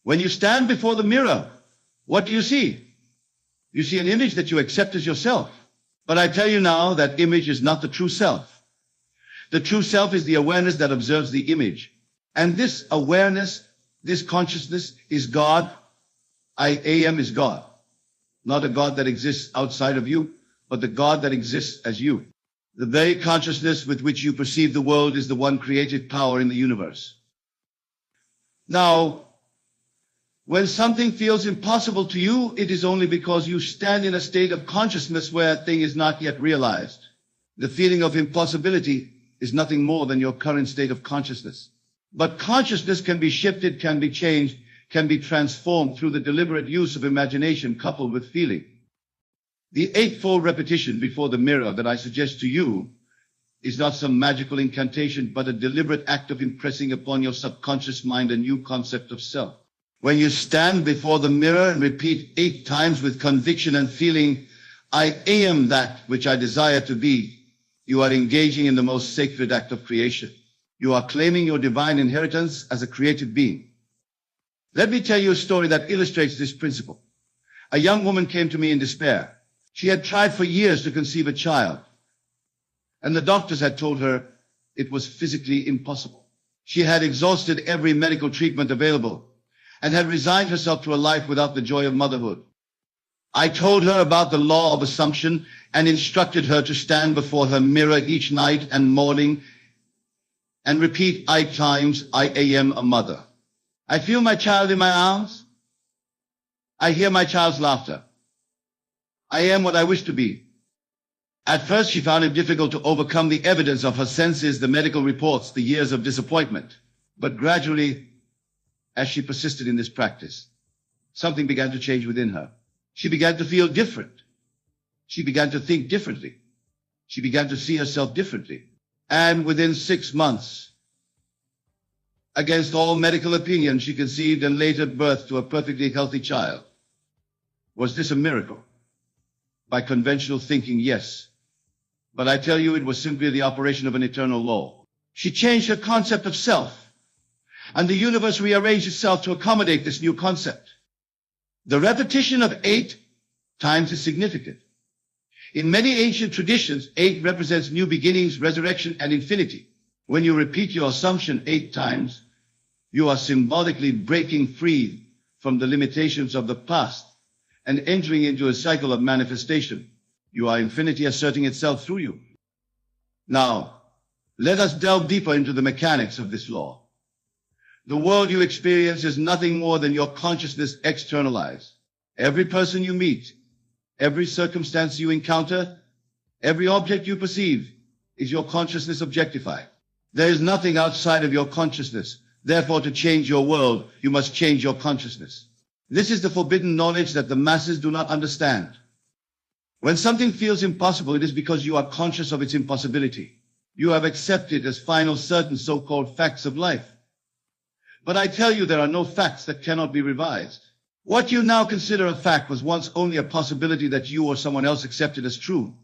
When you stand before the mirror, what do you see? You see an image that you accept as yourself. But I tell you now, that image is not the true self. The true self is the awareness that observes the image. And this awareness, this consciousness is God. I am is God. Not a God that exists outside of you, but the God that exists as you. The very consciousness with which you perceive the world is the one creative power in the universe. Now, when something feels impossible to you, it is only because you stand in a state of consciousness where a thing is not yet realized. The feeling of impossibility is nothing more than your current state of consciousness. But consciousness can be shifted, can be changed, can be transformed through the deliberate use of imagination coupled with feeling. The eightfold repetition before the mirror that I suggest to you is not some magical incantation, but a deliberate act of impressing upon your subconscious mind a new concept of self. When you stand before the mirror and repeat 8 times with conviction and feeling, I am that which I desire to be, you are engaging in the most sacred act of creation. You are claiming your divine inheritance as a creative being. Let me tell you a story that illustrates this principle. A young woman came to me in despair. She had tried for years to conceive a child, and the doctors had told her it was physically impossible. She had exhausted every medical treatment available and had resigned herself to a life without the joy of motherhood. I told her about the law of assumption and instructed her to stand before her mirror each night and morning and repeat 8 times, I am a mother. I feel my child in my arms. I hear my child's laughter. I am what I wish to be. At first, she found it difficult to overcome the evidence of her senses, the medical reports, the years of disappointment. But gradually, as she persisted in this practice, something began to change within her. She began to feel different. She began to think differently. She began to see herself differently. And within 6 months, against all medical opinion, she conceived and later birthed to a perfectly healthy child. Was this a miracle? By conventional thinking, yes. But I tell you, it was simply the operation of an eternal law. She changed her concept of self, and the universe rearranged itself to accommodate this new concept. The repetition of 8 times is significant. In many ancient traditions, 8 represents new beginnings, resurrection, and infinity. When you repeat your assumption 8 times, you are symbolically breaking free from the limitations of the past and entering into a cycle of manifestation. You are infinity asserting itself through you. Now, let us delve deeper into the mechanics of this law. The world you experience is nothing more than your consciousness externalized. Every person you meet, every circumstance you encounter, every object you perceive is your consciousness objectified. There is nothing outside of your consciousness. Therefore, to change your world, you must change your consciousness. This is the forbidden knowledge that the masses do not understand. When something feels impossible, it is because you are conscious of its impossibility. You have accepted as final, certain so-called facts of life. But I tell you, there are no facts that cannot be revised. What you now consider a fact was once only a possibility that you or someone else accepted as true.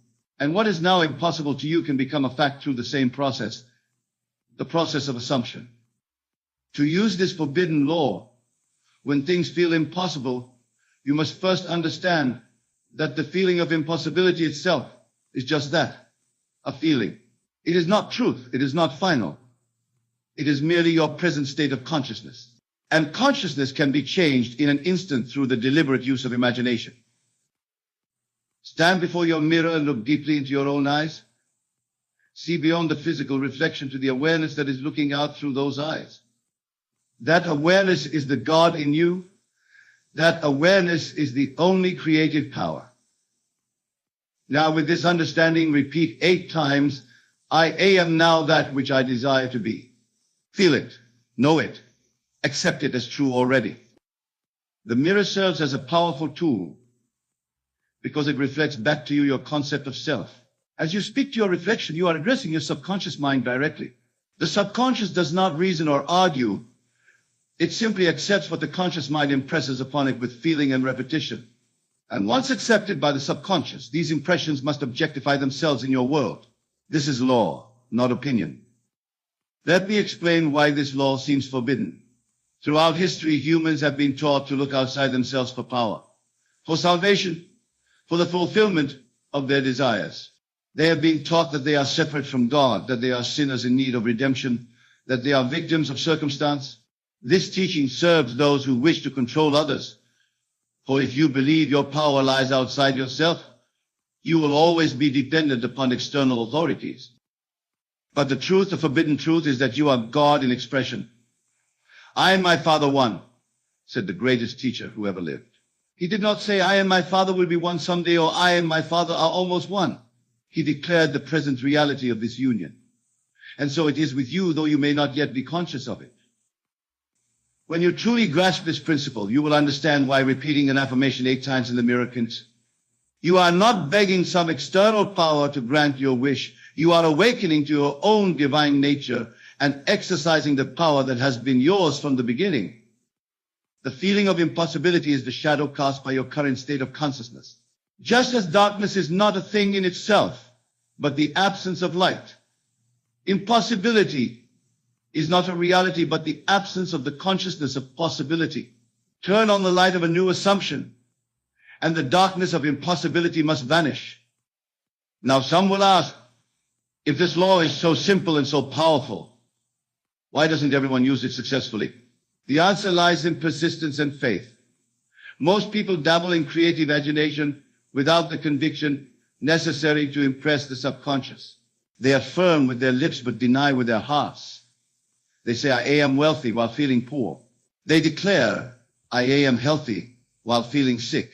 And what is now impossible to you can become a fact through the same process, the process of assumption. To use this forbidden law, when things feel impossible, you must first understand that the feeling of impossibility itself is just that, a feeling. It is not truth. It is not final. It is merely your present state of consciousness. And consciousness can be changed in an instant through the deliberate use of imagination. Stand before your mirror and look deeply into your own eyes. See beyond the physical reflection to the awareness that is looking out through those eyes. That awareness is the God in you. That awareness is the only creative power. Now, with this understanding, repeat 8 times, I am now that which I desire to be. Feel it, know it, accept it as true already. The mirror serves as a powerful tool because it reflects back to you your concept of self. As you speak to your reflection, you are addressing your subconscious mind directly. The subconscious does not reason or argue. It simply accepts what the conscious mind impresses upon it with feeling and repetition. And once accepted by the subconscious, these impressions must objectify themselves in your world. This is law, not opinion. Let me explain why this law seems forbidden. Throughout history, humans have been taught to look outside themselves for power, for salvation, for the fulfillment of their desires. They have been taught that they are separate from God, that they are sinners in need of redemption, that they are victims of circumstance. This teaching serves those who wish to control others. For if you believe your power lies outside yourself, you will always be dependent upon external authorities. But the truth, the forbidden truth, is that you are God in expression. I and my Father one, said the greatest teacher who ever lived. He did not say, I and my Father will be one someday, or I and my Father are almost one. He declared the present reality of this union. And so it is with you, though you may not yet be conscious of it. When you truly grasp this principle, you will understand why repeating an affirmation 8 times in the mirror can. You are not begging some external power to grant your wish. You are awakening to your own divine nature and exercising the power that has been yours from the beginning. The feeling of impossibility is the shadow cast by your current state of consciousness. Just as darkness is not a thing in itself, but the absence of light. Impossibility is not a reality, but the absence of the consciousness of possibility. Turn on the light of a new assumption, and the darkness of impossibility must vanish. Now some will ask, if this law is so simple and so powerful, why doesn't everyone use it successfully? The answer lies in persistence and faith. Most people dabble in creative imagination without the conviction necessary to impress the subconscious. They affirm with their lips but deny with their hearts. They say, I am wealthy while feeling poor. They declare, I am healthy while feeling sick.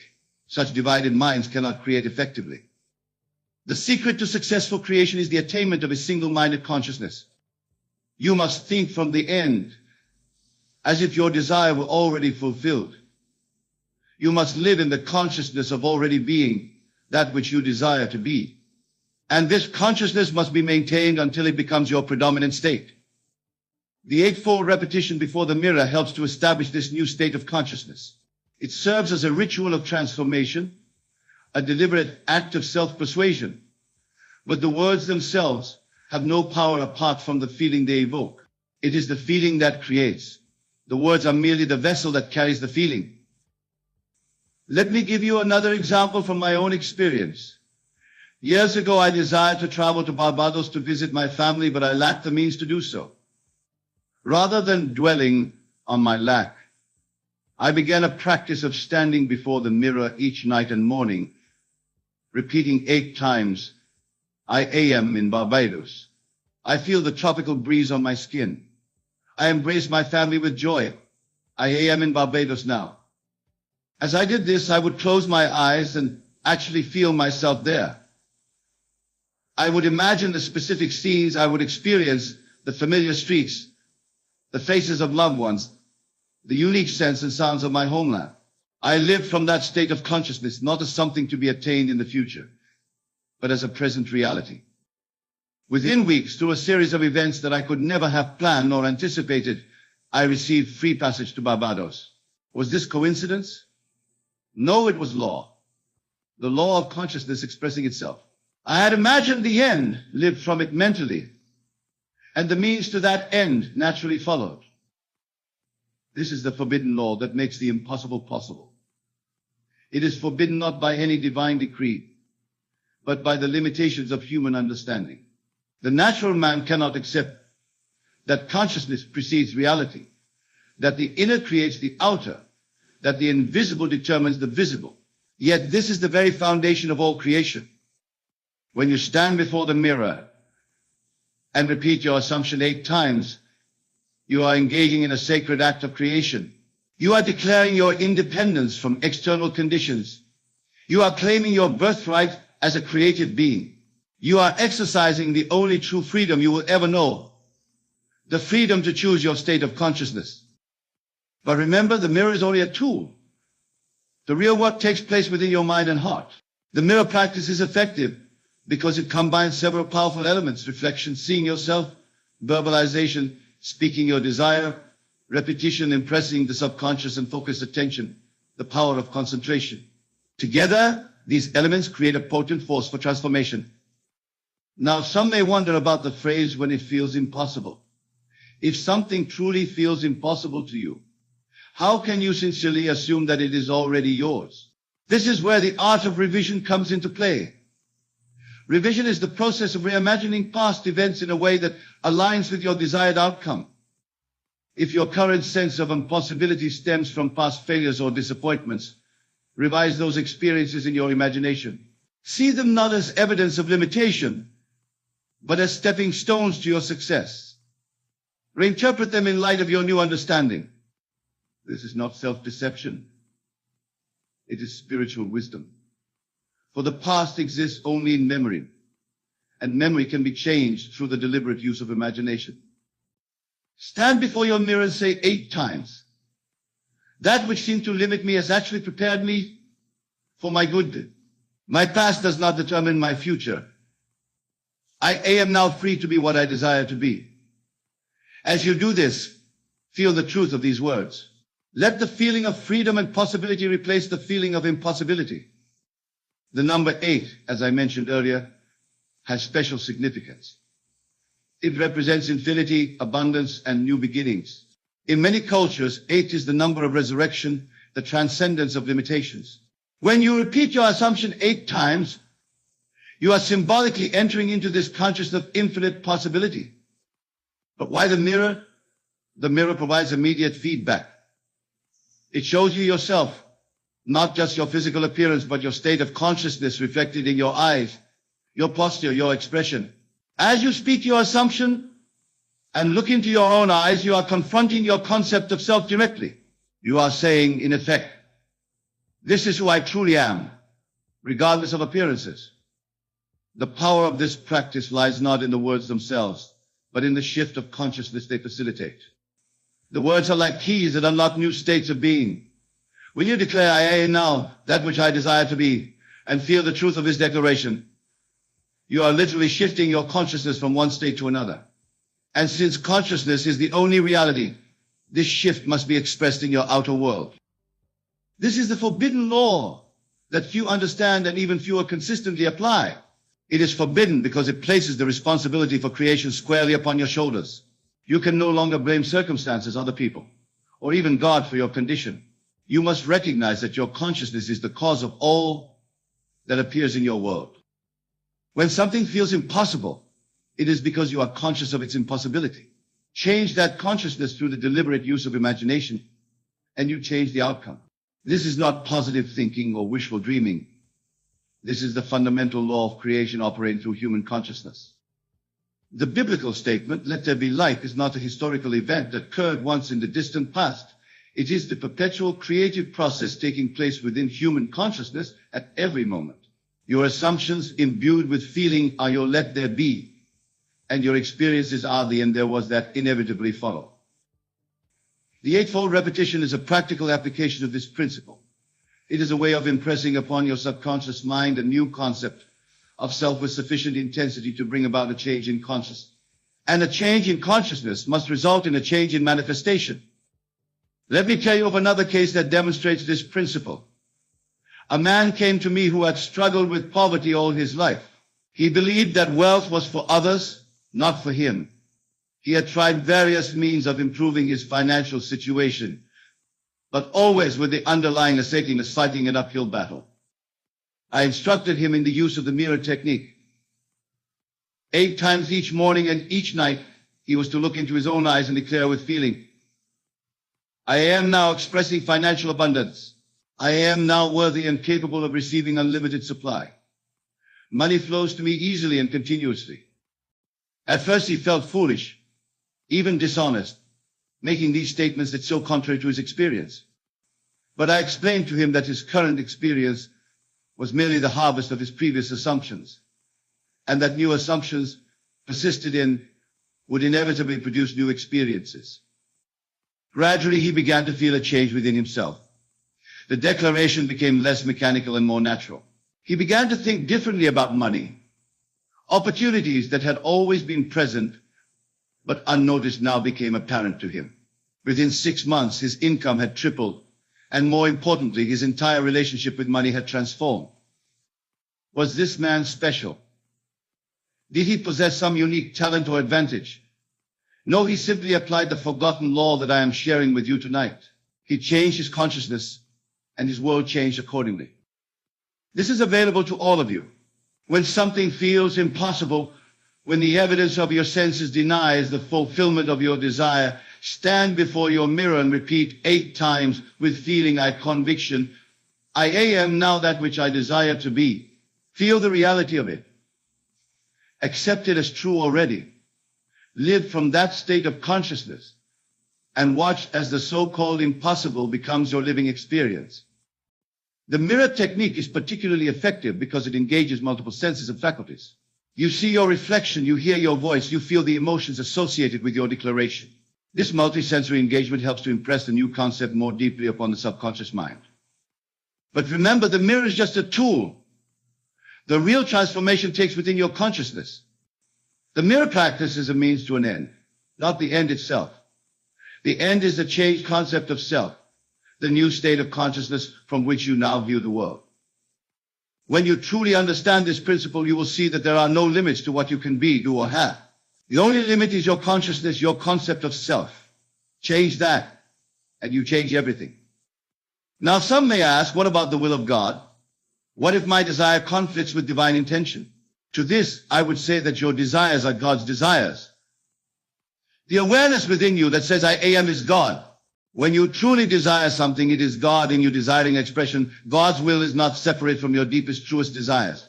Such divided minds cannot create effectively. The secret to successful creation is the attainment of a single-minded consciousness. You must think from the end, as if your desire were already fulfilled. You must live in the consciousness of already being that which you desire to be. And this consciousness must be maintained until it becomes your predominant state. The 8-fold repetition before the mirror helps to establish this new state of consciousness. It serves as a ritual of transformation, a deliberate act of self-persuasion. But the words themselves have no power apart from the feeling they evoke. It is the feeling that creates. The words are merely the vessel that carries the feeling. Let me give you another example from my own experience. Years ago, I desired to travel to Barbados to visit my family, but I lacked the means to do so. Rather than dwelling on my lack, I began a practice of standing before the mirror each night and morning, repeating 8 times, I am in Barbados. I feel the tropical breeze on my skin. I embrace my family with joy. I am in Barbados now. As I did this, I would close my eyes and actually feel myself there. I would imagine the specific scenes I would experience, the familiar streets, the faces of loved ones, the unique scents and sounds of my homeland. I lived from that state of consciousness, not as something to be attained in the future, but as a present reality. Within weeks, through a series of events that I could never have planned nor anticipated, I received free passage to Barbados. Was this coincidence? No, it was law. The law of consciousness expressing itself. I had imagined the end, lived from it mentally, and the means to that end naturally followed. This is the forbidden law that makes the impossible possible. It is forbidden not by any divine decree, but by the limitations of human understanding. The natural man cannot accept that consciousness precedes reality, that the inner creates the outer, that the invisible determines the visible. Yet this is the very foundation of all creation. When you stand before the mirror and repeat your assumption 8 times, you are engaging in a sacred act of creation. You are declaring your independence from external conditions. You are claiming your birthright as a created being. You are exercising the only true freedom you will ever know, the freedom to choose your state of consciousness. But remember, the mirror is only a tool. The real work takes place within your mind and heart. The mirror practice is effective because it combines several powerful elements: reflection, seeing yourself, verbalization, speaking your desire, repetition, impressing the subconscious, and focused attention, the power of concentration. Together, these elements create a potent force for transformation. Now, some may wonder about the phrase, when it feels impossible. If something truly feels impossible to you, how can you sincerely assume that it is already yours? This is where the art of revision comes into play. Revision is the process of reimagining past events in a way that aligns with your desired outcome. If your current sense of impossibility stems from past failures or disappointments, revise those experiences in your imagination. See them not as evidence of limitation, but as stepping stones to your success. Reinterpret them in light of your new understanding. This is not self-deception. It is spiritual wisdom. For the past exists only in memory, and memory can be changed through the deliberate use of imagination. Stand before your mirror and say 8 times, that which seemed to limit me has actually prepared me for my good. My past does not determine my future. I am now free to be what I desire to be. As you do this, feel the truth of these words. Let the feeling of freedom and possibility replace the feeling of impossibility. The number 8, as I mentioned earlier, has special significance. It represents infinity, abundance, and new beginnings. In many cultures, 8 is the number of resurrection, the transcendence of limitations. When you repeat your assumption 8 times, you are symbolically entering into this consciousness of infinite possibility. But why the mirror? The mirror provides immediate feedback. It shows you yourself, not just your physical appearance, but your state of consciousness reflected in your eyes, your posture, your expression. As you speak your assumption and look into your own eyes, you are confronting your concept of self directly. You are saying, in effect, this is who I truly am, regardless of appearances. The power of this practice lies not in the words themselves, but in the shift of consciousness they facilitate. The words are like keys that unlock new states of being. When you declare, I am now that which I desire to be, and feel the truth of this declaration, you are literally shifting your consciousness from one state to another. And since consciousness is the only reality, this shift must be expressed in your outer world. This is the forbidden law that few understand and even fewer consistently apply. It is forbidden because it places the responsibility for creation squarely upon your shoulders. You can no longer blame circumstances, other people, or even God for your condition. You must recognize that your consciousness is the cause of all that appears in your world. When something feels impossible, it is because you are conscious of its impossibility. Change that consciousness through the deliberate use of imagination, and you change the outcome. This is not positive thinking or wishful dreaming. This is the fundamental law of creation operating through human consciousness. The biblical statement, let there be light, is not a historical event that occurred once in the distant past. It is the perpetual creative process taking place within human consciousness at every moment. Your assumptions imbued with feeling are your let there be, and your experiences are the and there was that inevitably follow. The eightfold repetition is a practical application of this principle. It is a way of impressing upon your subconscious mind a new concept of self with sufficient intensity to bring about a change in consciousness. And a change in consciousness must result in a change in manifestation. Let me tell you of another case that demonstrates this principle. A man came to me who had struggled with poverty all his life. He believed that wealth was for others, not for him. He had tried various means of improving his financial situation, but always with the underlying assertiveness fighting an uphill battle. I instructed him in the use of the mirror technique. 8 times each morning and each night, he was to look into his own eyes and declare with feeling, I am now expressing financial abundance. I am now worthy and capable of receiving unlimited supply. Money flows to me easily and continuously. At first he felt foolish, even dishonest, making these statements that so contrary to his experience. But I explained to him that his current experience was merely the harvest of his previous assumptions, and that new assumptions persisted in would inevitably produce new experiences. Gradually, he began to feel a change within himself. The declaration became less mechanical and more natural. He began to think differently about money. Opportunities that had always been present but unnoticed now became apparent to him. Within 6 months, his income had tripled, and more importantly, his entire relationship with money had transformed. Was this man special? Did he possess some unique talent or advantage? No, he simply applied the forgotten law that I am sharing with you tonight. He changed his consciousness, and his world changed accordingly. This is available to all of you. When something feels impossible, when the evidence of your senses denies the fulfillment of your desire, stand before your mirror and repeat 8 times with feeling and conviction, I am now that which I desire to be. Feel the reality of it. Accept it as true already. Live from that state of consciousness and watch as the so-called impossible becomes your living experience. The mirror technique is particularly effective because it engages multiple senses and faculties. You see your reflection, you hear your voice, you feel the emotions associated with your declaration. This multisensory engagement helps to impress the new concept more deeply upon the subconscious mind. But remember, the mirror is just a tool. The real transformation takes within your consciousness. The mirror practice is a means to an end, not the end itself. The end is the changed concept of self, the new state of consciousness from which you now view the world. When you truly understand this principle, you will see that there are no limits to what you can be, do, or have. The only limit is your consciousness, your concept of self. Change that, and you change everything. Now, some may ask, what about the will of God? What if my desire conflicts with divine intention? To this, I would say that your desires are God's desires. The awareness within you that says I am is God. When you truly desire something, it is God in your desiring expression. God's will is not separate from your deepest, truest desires.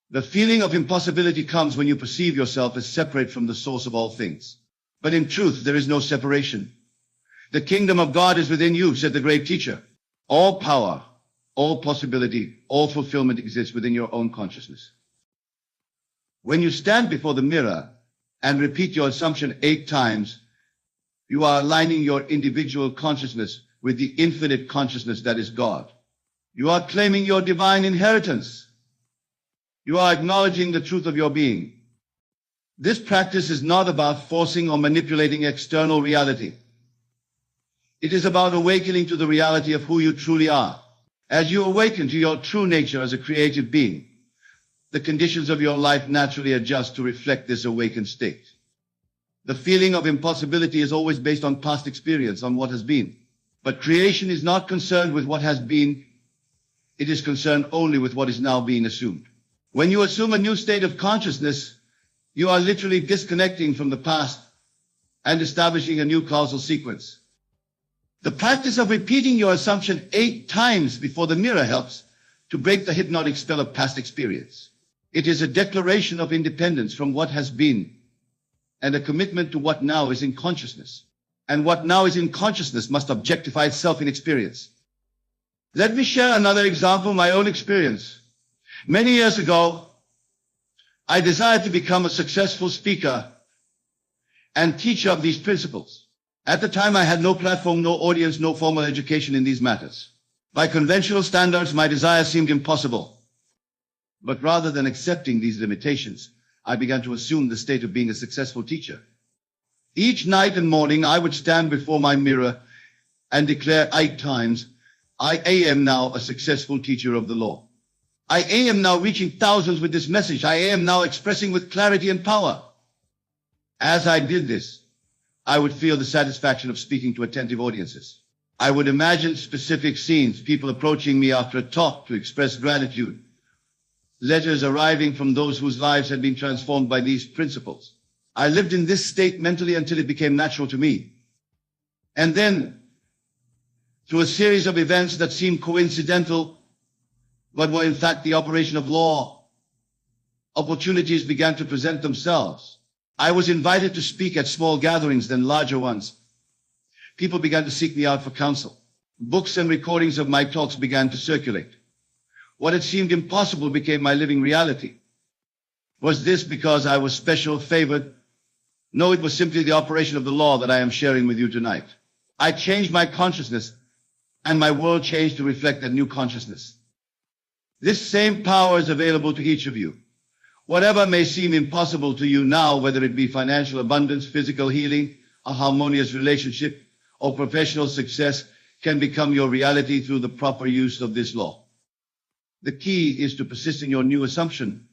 The feeling of impossibility comes when you perceive yourself as separate from the source of all things. But in truth, there is no separation. The kingdom of God is within you, said the great teacher. All power, all possibility, all fulfillment exists within your own consciousness. When you stand before the mirror and repeat your assumption 8 times, you are aligning your individual consciousness with the infinite consciousness that is God. You are claiming your divine inheritance. You are acknowledging the truth of your being. This practice is not about forcing or manipulating external reality. It is about awakening to the reality of who you truly are. As you awaken to your true nature as a creative being, the conditions of your life naturally adjust to reflect this awakened state. The feeling of impossibility is always based on past experience, on what has been. But creation is not concerned with what has been. It is concerned only with what is now being assumed. When you assume a new state of consciousness, you are literally disconnecting from the past and establishing a new causal sequence. The practice of repeating your assumption 8 times before the mirror helps to break the hypnotic spell of past experience. It is a declaration of independence from what has been and a commitment to what now is in consciousness. And what now is in consciousness must objectify itself in experience. Let me share another example of my own experience. Many years ago, I desired to become a successful speaker and teacher of these principles. At the time, I had no platform, no audience, no formal education in these matters. By conventional standards, my desire seemed impossible. But rather than accepting these limitations, I began to assume the state of being a successful teacher. Each night and morning, I would stand before my mirror and declare 8 times, I am now a successful teacher of the law. I am now reaching thousands with this message. I am now expressing with clarity and power. As I did this, I would feel the satisfaction of speaking to attentive audiences. I would imagine specific scenes, people approaching me after a talk to express gratitude, letters arriving from those whose lives had been transformed by these principles. I lived in this state mentally until it became natural to me. And then, through a series of events that seemed coincidental, but were in fact the operation of law, opportunities began to present themselves. I was invited to speak at small gatherings, then larger ones. People began to seek me out for counsel. Books and recordings of my talks began to circulate. What had seemed impossible became my living reality. Was this because I was special, favored? No, it was simply the operation of the law that I am sharing with you tonight. I changed my consciousness, and my world changed to reflect that new consciousness. This same power is available to each of you. Whatever may seem impossible to you now, whether it be financial abundance, physical healing, a harmonious relationship, or professional success, can become your reality through the proper use of this law. The key is to persist in your new assumption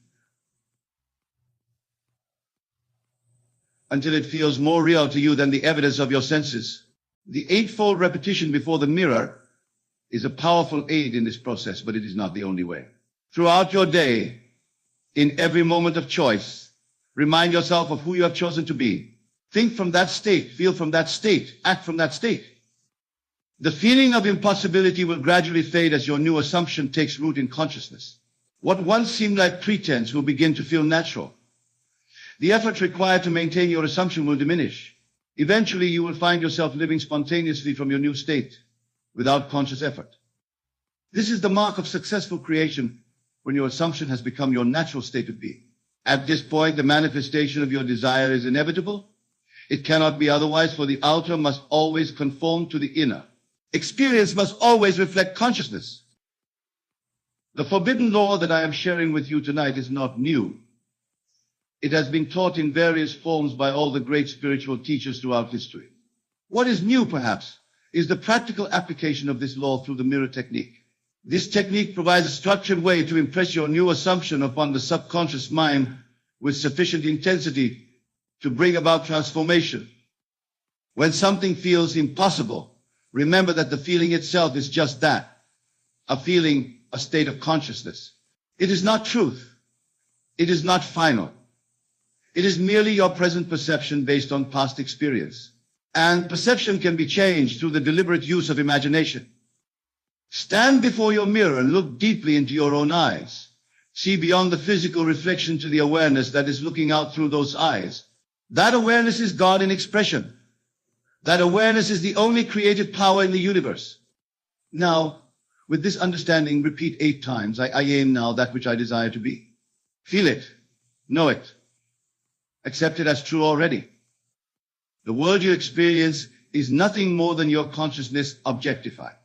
until it feels more real to you than the evidence of your senses. The eightfold repetition before the mirror is a powerful aid in this process, but it is not the only way. Throughout your day, in every moment of choice, remind yourself of who you have chosen to be. Think from that state, feel from that state, act from that state. The feeling of impossibility will gradually fade as your new assumption takes root in consciousness. What once seemed like pretense will begin to feel natural. The effort required to maintain your assumption will diminish. Eventually, you will find yourself living spontaneously from your new state, without conscious effort. This is the mark of successful creation, when your assumption has become your natural state of being. At this point, the manifestation of your desire is inevitable. It cannot be otherwise, for the outer must always conform to the inner. Experience must always reflect consciousness. The forbidden law that I am sharing with you tonight is not new. It has been taught in various forms by all the great spiritual teachers throughout history. What is new, perhaps, is the practical application of this law through the mirror technique. This technique provides a structured way to impress your new assumption upon the subconscious mind with sufficient intensity to bring about transformation. When something feels impossible, remember that the feeling itself is just that, a feeling, a state of consciousness. It is not truth. It is not final. It is merely your present perception based on past experience. And perception can be changed through the deliberate use of imagination. Stand before your mirror and look deeply into your own eyes. See beyond the physical reflection to the awareness that is looking out through those eyes. That awareness is God in expression. That awareness is the only creative power in the universe. Now, with this understanding, repeat 8 times. I am now that which I desire to be. Feel it. Know it. Accept it as true already. The world you experience is nothing more than your consciousness objectified.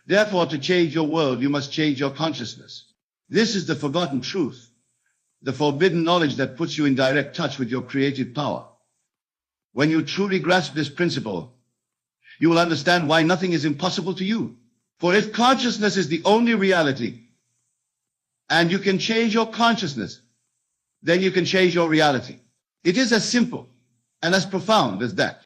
Therefore, to change your world, you must change your consciousness. This is the forgotten truth, the forbidden knowledge that puts you in direct touch with your creative power. When you truly grasp this principle, you will understand why nothing is impossible to you. For if consciousness is the only reality, and you can change your consciousness, then you can change your reality. It is as simple and as profound as that.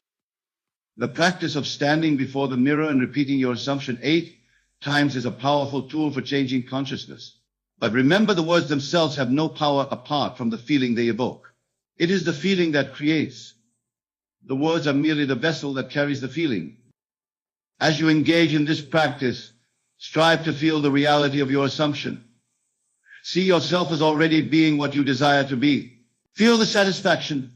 The practice of standing before the mirror and repeating your assumption 8 times is a powerful tool for changing consciousness. But remember, the words themselves have no power apart from the feeling they evoke. It is the feeling that creates. The words are merely the vessel that carries the feeling. As you engage in this practice, strive to feel the reality of your assumption. See yourself as already being what you desire to be. Feel the satisfaction,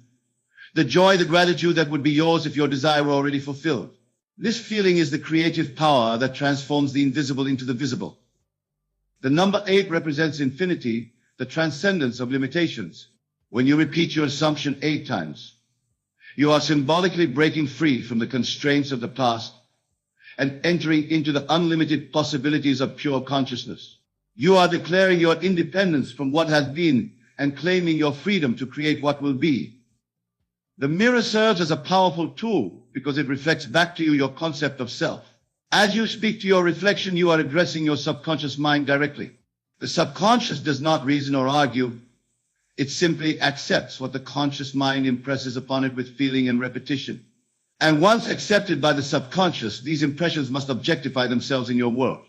the joy, the gratitude that would be yours if your desire were already fulfilled. This feeling is the creative power that transforms the invisible into the visible. The number 8 represents infinity, the transcendence of limitations. When you repeat your assumption 8 times, you are symbolically breaking free from the constraints of the past and entering into the unlimited possibilities of pure consciousness. You are declaring your independence from what has been and claiming your freedom to create what will be. The mirror serves as a powerful tool because it reflects back to you your concept of self. As you speak to your reflection, you are addressing your subconscious mind directly. The subconscious does not reason or argue. It simply accepts what the conscious mind impresses upon it with feeling and repetition. And once accepted by the subconscious, these impressions must objectify themselves in your world.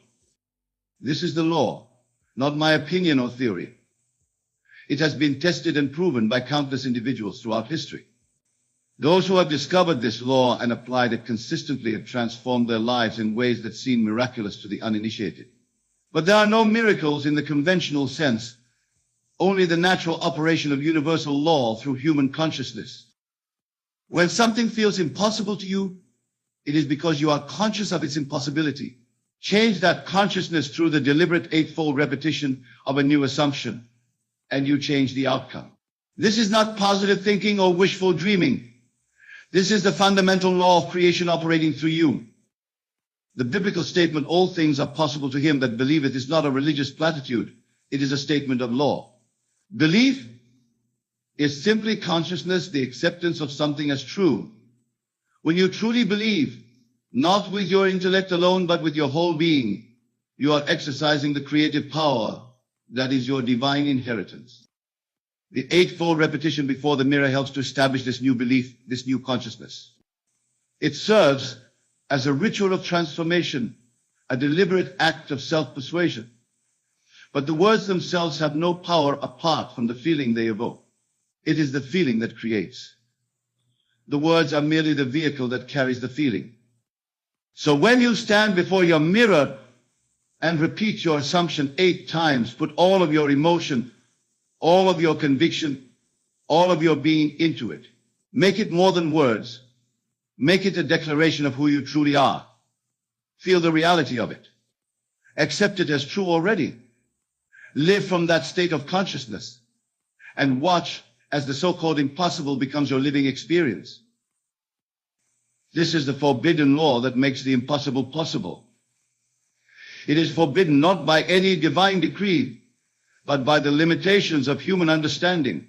This is the law, not my opinion or theory. It has been tested and proven by countless individuals throughout history. Those who have discovered this law and applied it consistently have transformed their lives in ways that seem miraculous to the uninitiated. But there are no miracles in the conventional sense, only the natural operation of universal law through human consciousness. When something feels impossible to you, it is because you are conscious of its impossibility. Change that consciousness through the deliberate 8-fold repetition of a new assumption, and you change the outcome. This is not positive thinking or wishful dreaming. This is the fundamental law of creation operating through you. The biblical statement, all things are possible to him that believeth, is not a religious platitude. It is a statement of law. Belief is simply consciousness, the acceptance of something as true. When you truly believe, not with your intellect alone, but with your whole being, you are exercising the creative power that is your divine inheritance. The 8-fold repetition before the mirror helps to establish this new belief, this new consciousness. It serves as a ritual of transformation, a deliberate act of self-persuasion. But the words themselves have no power apart from the feeling they evoke. It is the feeling that creates. The words are merely the vehicle that carries the feeling. So when you stand before your mirror and repeat your assumption 8 times, put all of your emotion, all of your conviction, all of your being into it. Make it more than words. Make it a declaration of who you truly are. Feel the reality of it. Accept it as true already. Live from that state of consciousness and watch as the so-called impossible becomes your living experience. This is the forbidden law that makes the impossible possible. It is forbidden not by any divine decree, but by the limitations of human understanding.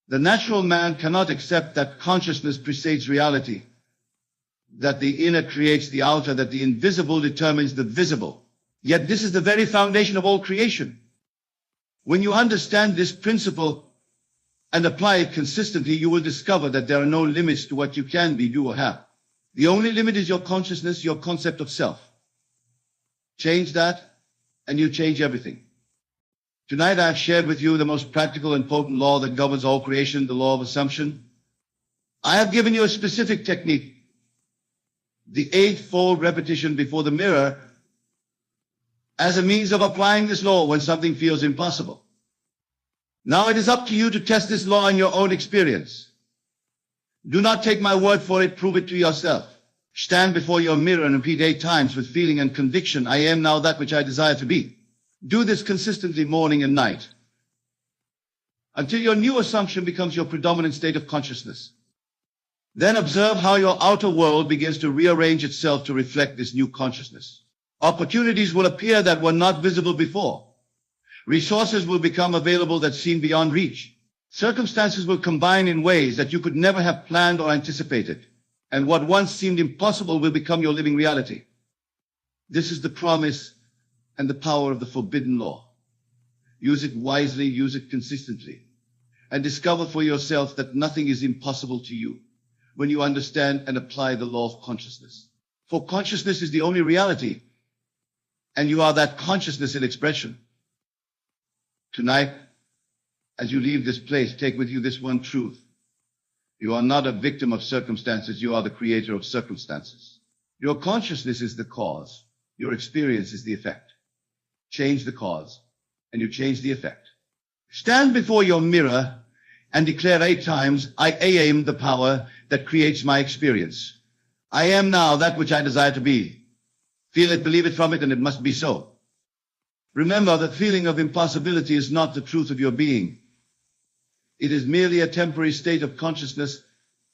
The natural man cannot accept that consciousness precedes reality, that the inner creates the outer, that the invisible determines the visible. Yet this is the very foundation of all creation. When you understand this principle and apply it consistently, you will discover that there are no limits to what you can be, do, or have. The only limit is your consciousness, your concept of self. Change that, and you change everything. Tonight I have shared with you the most practical and potent law that governs all creation, the law of assumption. I have given you a specific technique, the 8-fold repetition before the mirror, as a means of applying this law when something feels impossible. Now it is up to you to test this law in your own experience. Do not take my word for it, prove it to yourself. Stand before your mirror and repeat 8 times with feeling and conviction, I am now that which I desire to be. Do this consistently morning and night, until your new assumption becomes your predominant state of consciousness. Then observe how your outer world begins to rearrange itself to reflect this new consciousness. Opportunities will appear that were not visible before. Resources will become available that seemed beyond reach. Circumstances will combine in ways that you could never have planned or anticipated. And what once seemed impossible will become your living reality. This is the promise and the power of the forbidden law. Use it wisely, use it consistently, and discover for yourself that nothing is impossible to you when you understand and apply the law of consciousness. For consciousness is the only reality, and you are that consciousness in expression. Tonight, as you leave this place, take with you this one truth. You are not a victim of circumstances, you are the creator of circumstances. Your consciousness is the cause, your experience is the effect. Change the cause, and you change the effect. Stand before your mirror and declare 8 times, I am the power that creates my experience. I am now that which I desire to be. Feel it, believe it from it, and it must be so. Remember, the feeling of impossibility is not the truth of your being. It is merely a temporary state of consciousness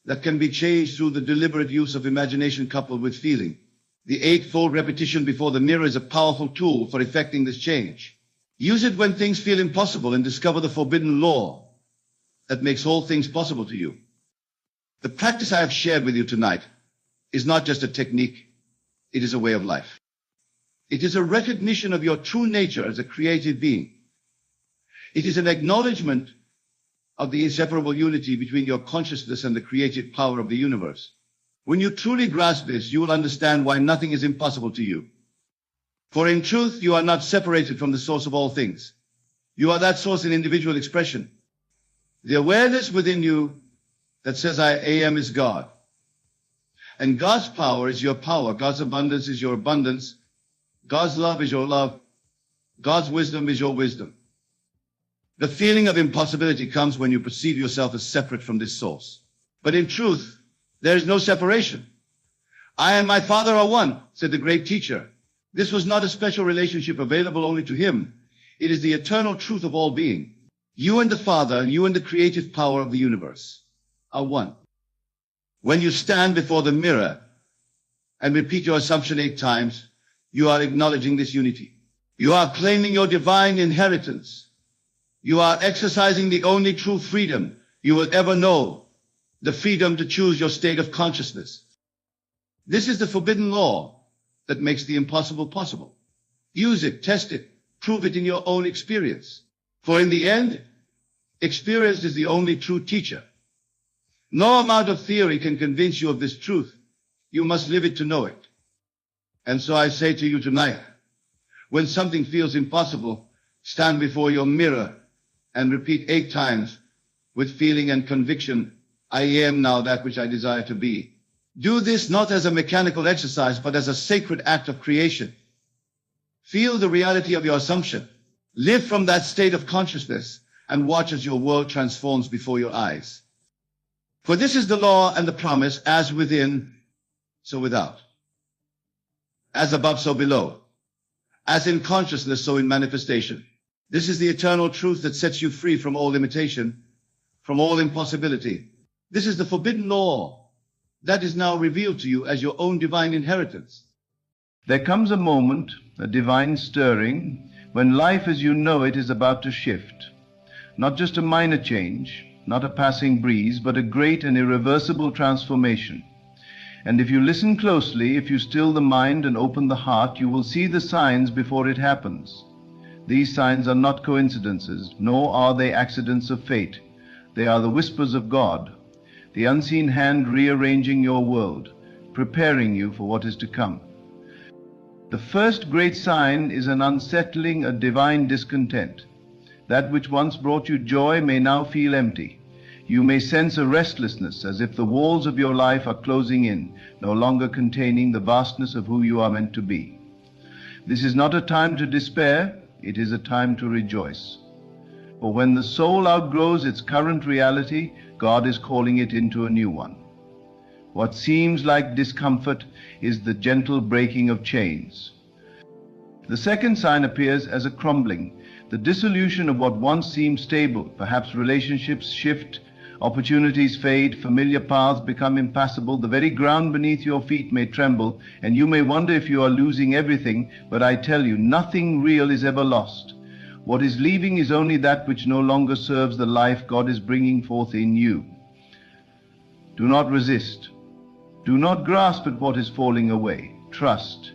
that can be changed through the deliberate use of imagination coupled with feeling. The 8-fold repetition before the mirror is a powerful tool for effecting this change. Use it when things feel impossible and discover the forbidden law that makes all things possible to you. The practice I have shared with you tonight is not just a technique, it is a way of life. It is a recognition of your true nature as a creative being. It is an acknowledgement of the inseparable unity between your consciousness and the creative power of the universe. When you truly grasp this, you will understand why nothing is impossible to you. For in truth, you are not separated from the source of all things. You are that source in individual expression. The awareness within you that says I am is God. And God's power is your power. God's abundance is your abundance. God's love is your love. God's wisdom is your wisdom. The feeling of impossibility comes when you perceive yourself as separate from this source. But in truth, there is no separation. I and my Father are one, said the great teacher. This was not a special relationship available only to him. It is the eternal truth of all being. You and the Father, and you and the creative power of the universe are one. When you stand before the mirror and repeat your assumption 8 times, you are acknowledging this unity. You are claiming your divine inheritance. You are exercising the only true freedom you will ever know, the freedom to choose your state of consciousness. This is the forbidden law that makes the impossible possible. Use it, test it, prove it in your own experience. For in the end, experience is the only true teacher. No amount of theory can convince you of this truth. You must live it to know it. And so I say to you tonight, when something feels impossible, stand before your mirror and repeat 8 times with feeling and conviction, I am now that which I desire to be. Do this not as a mechanical exercise, but as a sacred act of creation. Feel the reality of your assumption. Live from that state of consciousness and watch as your world transforms before your eyes. For this is the law and the promise, as within, so without. As above, so below. As in consciousness, so in manifestation. This is the eternal truth that sets you free from all limitation, from all impossibility. This is the forbidden law that is now revealed to you as your own divine inheritance. There comes a moment, a divine stirring, when life as you know it is about to shift. Not just a minor change, not a passing breeze, but a great and irreversible transformation. And if you listen closely, if you still the mind and open the heart, you will see the signs before it happens. These signs are not coincidences, nor are they accidents of fate. They are the whispers of God, the unseen hand rearranging your world, preparing you for what is to come. The first great sign is an unsettling, a divine discontent. That which once brought you joy may now feel empty. You may sense a restlessness, as if the walls of your life are closing in, no longer containing the vastness of who you are meant to be. This is not a time to despair, it is a time to rejoice. For when the soul outgrows its current reality, God is calling it into a new one. What seems like discomfort is the gentle breaking of chains. The second sign appears as a crumbling, the dissolution of what once seemed stable. Perhaps relationships shift, opportunities fade, familiar paths become impassable, the very ground beneath your feet may tremble, and you may wonder if you are losing everything, but I tell you, nothing real is ever lost. What is leaving is only that which no longer serves the life God is bringing forth in you. Do not resist. Do not grasp at what is falling away. Trust,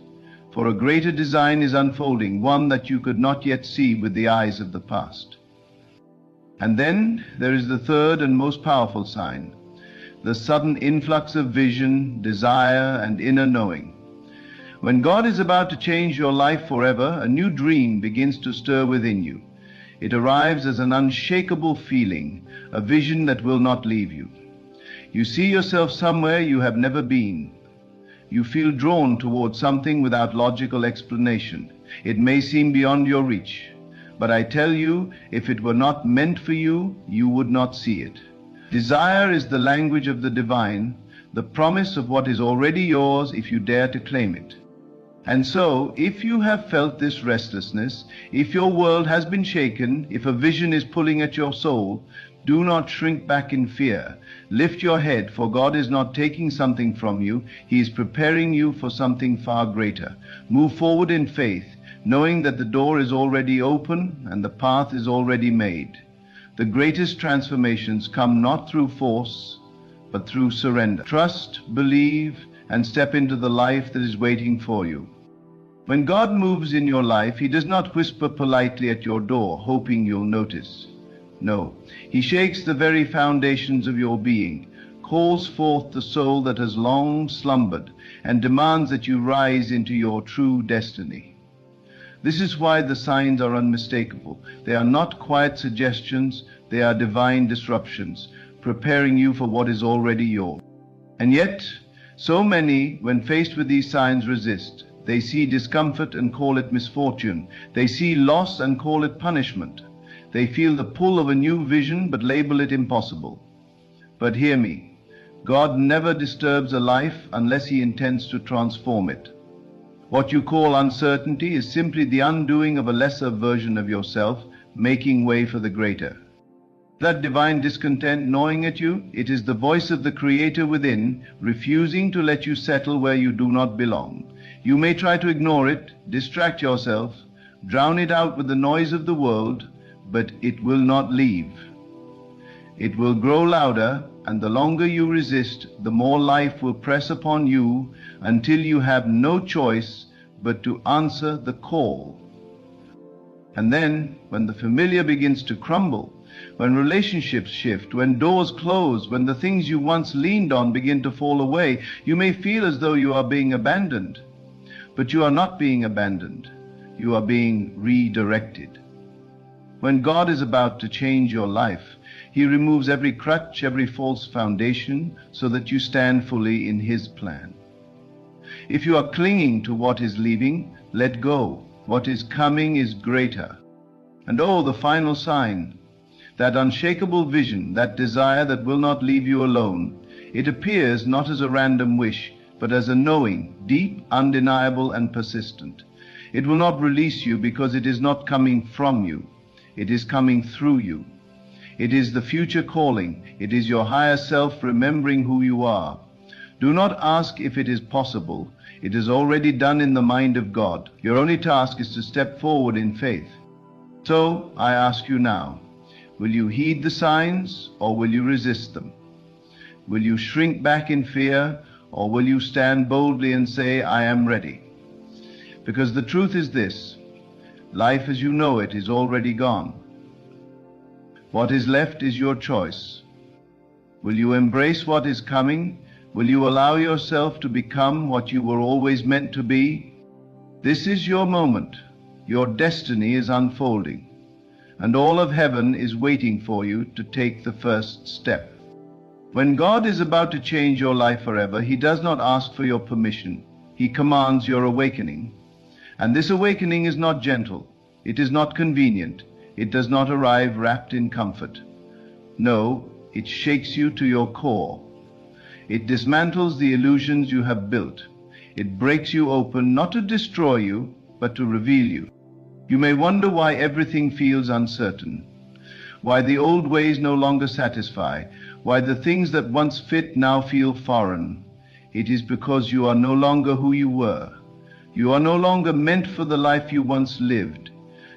for a greater design is unfolding, one that you could not yet see with the eyes of the past. And then there is the third and most powerful sign, the sudden influx of vision, desire, and inner knowing. When God is about to change your life forever, a new dream begins to stir within you. It arrives as an unshakable feeling, a vision that will not leave you. You see yourself somewhere you have never been. You feel drawn towards something without logical explanation. It may seem beyond your reach. But I tell you, if it were not meant for you, you would not see it. Desire is the language of the divine, the promise of what is already yours if you dare to claim it. And so, if you have felt this restlessness, if your world has been shaken, if a vision is pulling at your soul, do not shrink back in fear. Lift your head, for God is not taking something from you. He is preparing you for something far greater. Move forward in faith, knowing that the door is already open and the path is already made. The greatest transformations come not through force, but through surrender. Trust, believe, and step into the life that is waiting for you. When God moves in your life, He does not whisper politely at your door, hoping you'll notice. No, He shakes the very foundations of your being, calls forth the soul that has long slumbered, and demands that you rise into your true destiny. This is why the signs are unmistakable. They are not quiet suggestions, they are divine disruptions, preparing you for what is already yours. And yet, so many, when faced with these signs, resist. They see discomfort and call it misfortune. They see loss and call it punishment. They feel the pull of a new vision but label it impossible. But hear me, God never disturbs a life unless He intends to transform it. What you call uncertainty is simply the undoing of a lesser version of yourself, making way for the greater. That divine discontent gnawing at you, it is the voice of the Creator within, refusing to let you settle where you do not belong. You may try to ignore it, distract yourself, drown it out with the noise of the world, but it will not leave. It will grow louder, and the longer you resist, the more life will press upon you until you have no choice but to answer the call. And then, when the familiar begins to crumble, when relationships shift, when doors close, when the things you once leaned on begin to fall away, you may feel as though you are being abandoned. But you are not being abandoned. You are being redirected. When God is about to change your life, He removes every crutch, every false foundation, so that you stand fully in His plan. If you are clinging to what is leaving, let go. What is coming is greater. And oh, the final sign, that unshakable vision, that desire that will not leave you alone, it appears not as a random wish, but as a knowing, deep, undeniable, and persistent. It will not release you because it is not coming from you. It is coming through you. It is the future calling. It is your higher self remembering who you are. Do not ask if it is possible. It is already done in the mind of God. Your only task is to step forward in faith. So I ask you now, will you heed the signs or will you resist them? Will you shrink back in fear or will you stand boldly and say, I am ready? Because the truth is this, life as you know it is already gone. What is left is your choice. Will you embrace what is coming? Will you allow yourself to become what you were always meant to be? This is your moment. Your destiny is unfolding, and all of heaven is waiting for you to take the first step. When God is about to change your life forever, He does not ask for your permission. He commands your awakening. And this awakening is not gentle. It is not convenient. It does not arrive wrapped in comfort. No, it shakes you to your core. It dismantles the illusions you have built. It breaks you open, not to destroy you, but to reveal you. You may wonder why everything feels uncertain, why the old ways no longer satisfy, why the things that once fit now feel foreign. It is because you are no longer who you were. You are no longer meant for the life you once lived.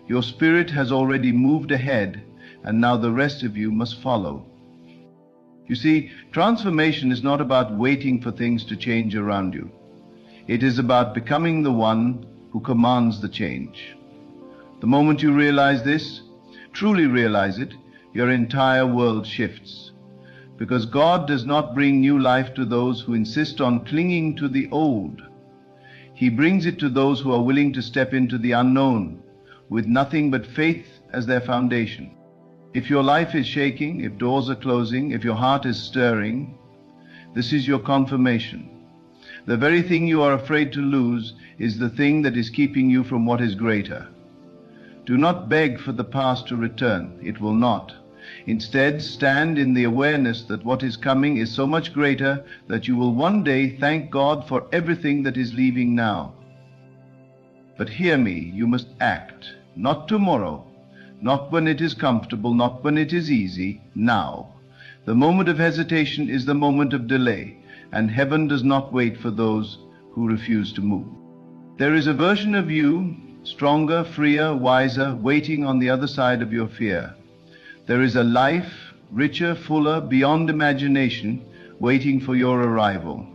Your spirit has already moved ahead, and now the rest of you must follow. You see, transformation is not about waiting for things to change around you. It is about becoming the one who commands the change. The moment you realize this, truly realize it, your entire world shifts. Because God does not bring new life to those who insist on clinging to the old. He brings it to those who are willing to step into the unknown, with nothing but faith as their foundation. If your life is shaking, if doors are closing, if your heart is stirring, this is your confirmation. The very thing you are afraid to lose is the thing that is keeping you from what is greater. Do not beg for the past to return. It will not. Instead, stand in the awareness that what is coming is so much greater that you will one day thank God for everything that is leaving now. But hear me, you must act, not tomorrow, not when it is comfortable, not when it is easy, now. The moment of hesitation is the moment of delay, and heaven does not wait for those who refuse to move. There is a version of you, stronger, freer, wiser, waiting on the other side of your fear. There is a life, richer, fuller, beyond imagination, waiting for your arrival.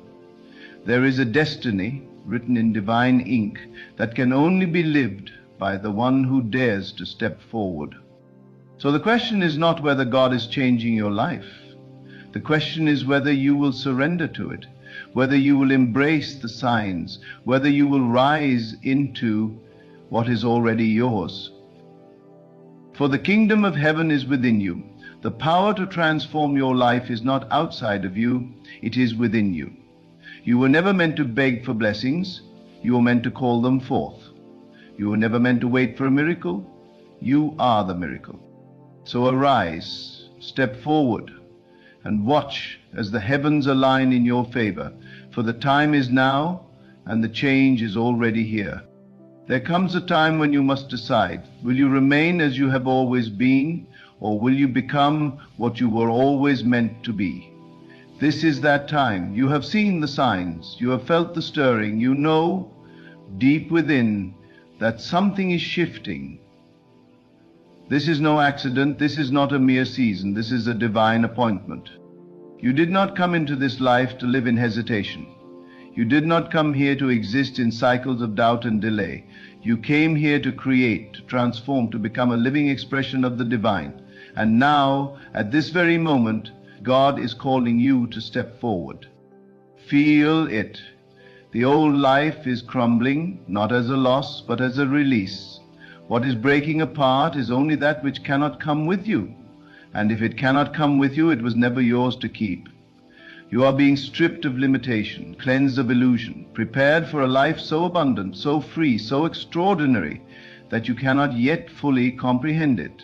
There is a destiny, written in divine ink, that can only be lived by the one who dares to step forward. So the question is not whether God is changing your life. The question is whether you will surrender to it, whether you will embrace the signs, whether you will rise into what is already yours. For the kingdom of heaven is within you. The power to transform your life is not outside of you, it is within you. You were never meant to beg for blessings, you were meant to call them forth. You were never meant to wait for a miracle, you are the miracle. So arise, step forward, and watch as the heavens align in your favor, for the time is now, and the change is already here. There comes a time when you must decide, will you remain as you have always been, or will you become what you were always meant to be? This is that time. You have seen the signs, you have felt the stirring, you know deep within that something is shifting. This is no accident, this is not a mere season, this is a divine appointment. You did not come into this life to live in hesitation. You did not come here to exist in cycles of doubt and delay. You came here to create, to transform, to become a living expression of the divine. And now, at this very moment, God is calling you to step forward. Feel it. The old life is crumbling, not as a loss, but as a release. What is breaking apart is only that which cannot come with you. And if it cannot come with you, it was never yours to keep. You are being stripped of limitation, cleansed of illusion, prepared for a life so abundant, so free, so extraordinary, that you cannot yet fully comprehend it.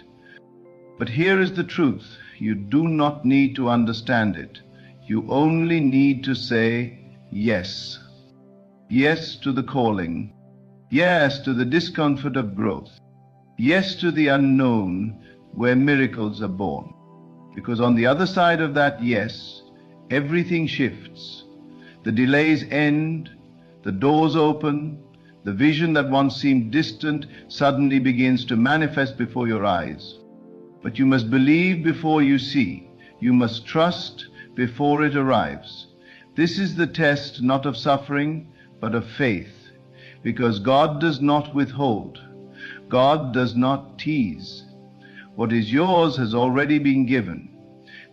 But here is the truth. You do not need to understand it. You only need to say yes. Yes to the calling. Yes to the discomfort of growth. Yes to the unknown, where miracles are born. Because on the other side of that yes, everything shifts. The delays end, the doors open, the vision that once seemed distant suddenly begins to manifest before your eyes. But you must believe before you see. You must trust before it arrives. This is the test not of suffering, but of faith. Because God does not withhold. God does not tease. What is yours has already been given.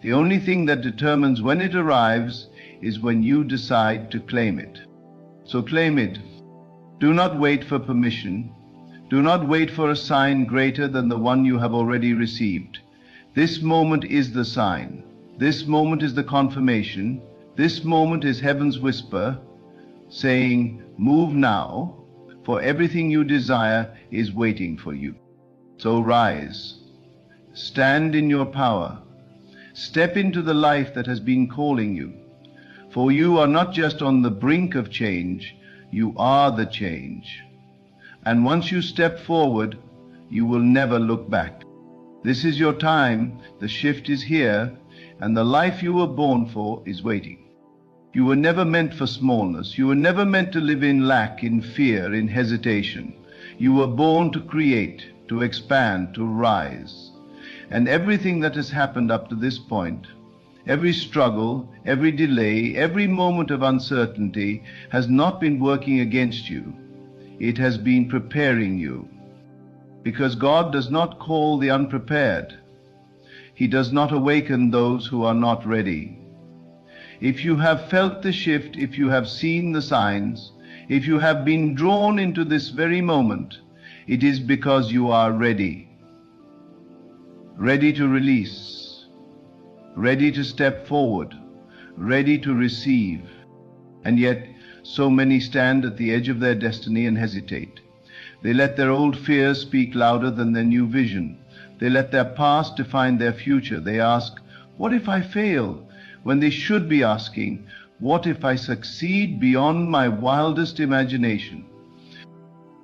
The only thing that determines when it arrives is when you decide to claim it. So claim it. Do not wait for permission. Do not wait for a sign greater than the one you have already received. This moment is the sign. This moment is the confirmation. This moment is heaven's whisper, saying, move now, for everything you desire is waiting for you. So rise. Stand in your power. Step into the life that has been calling you. For you are not just on the brink of change, you are the change. And once you step forward, you will never look back. This is your time, the shift is here, and the life you were born for is waiting. You were never meant for smallness. You were never meant to live in lack, in fear, in hesitation. You were born to create, to expand, to rise. And everything that has happened up to this point, every struggle, every delay, every moment of uncertainty has not been working against you. It has been preparing you. Because God does not call the unprepared. He does not awaken those who are not ready. If you have felt the shift, if you have seen the signs, if you have been drawn into this very moment, it is because you are ready. Ready to release, ready to step forward, ready to receive. And yet, so many stand at the edge of their destiny and hesitate. They let their old fears speak louder than their new vision. They let their past define their future. They ask, what if I fail? When they should be asking, what if I succeed beyond my wildest imagination?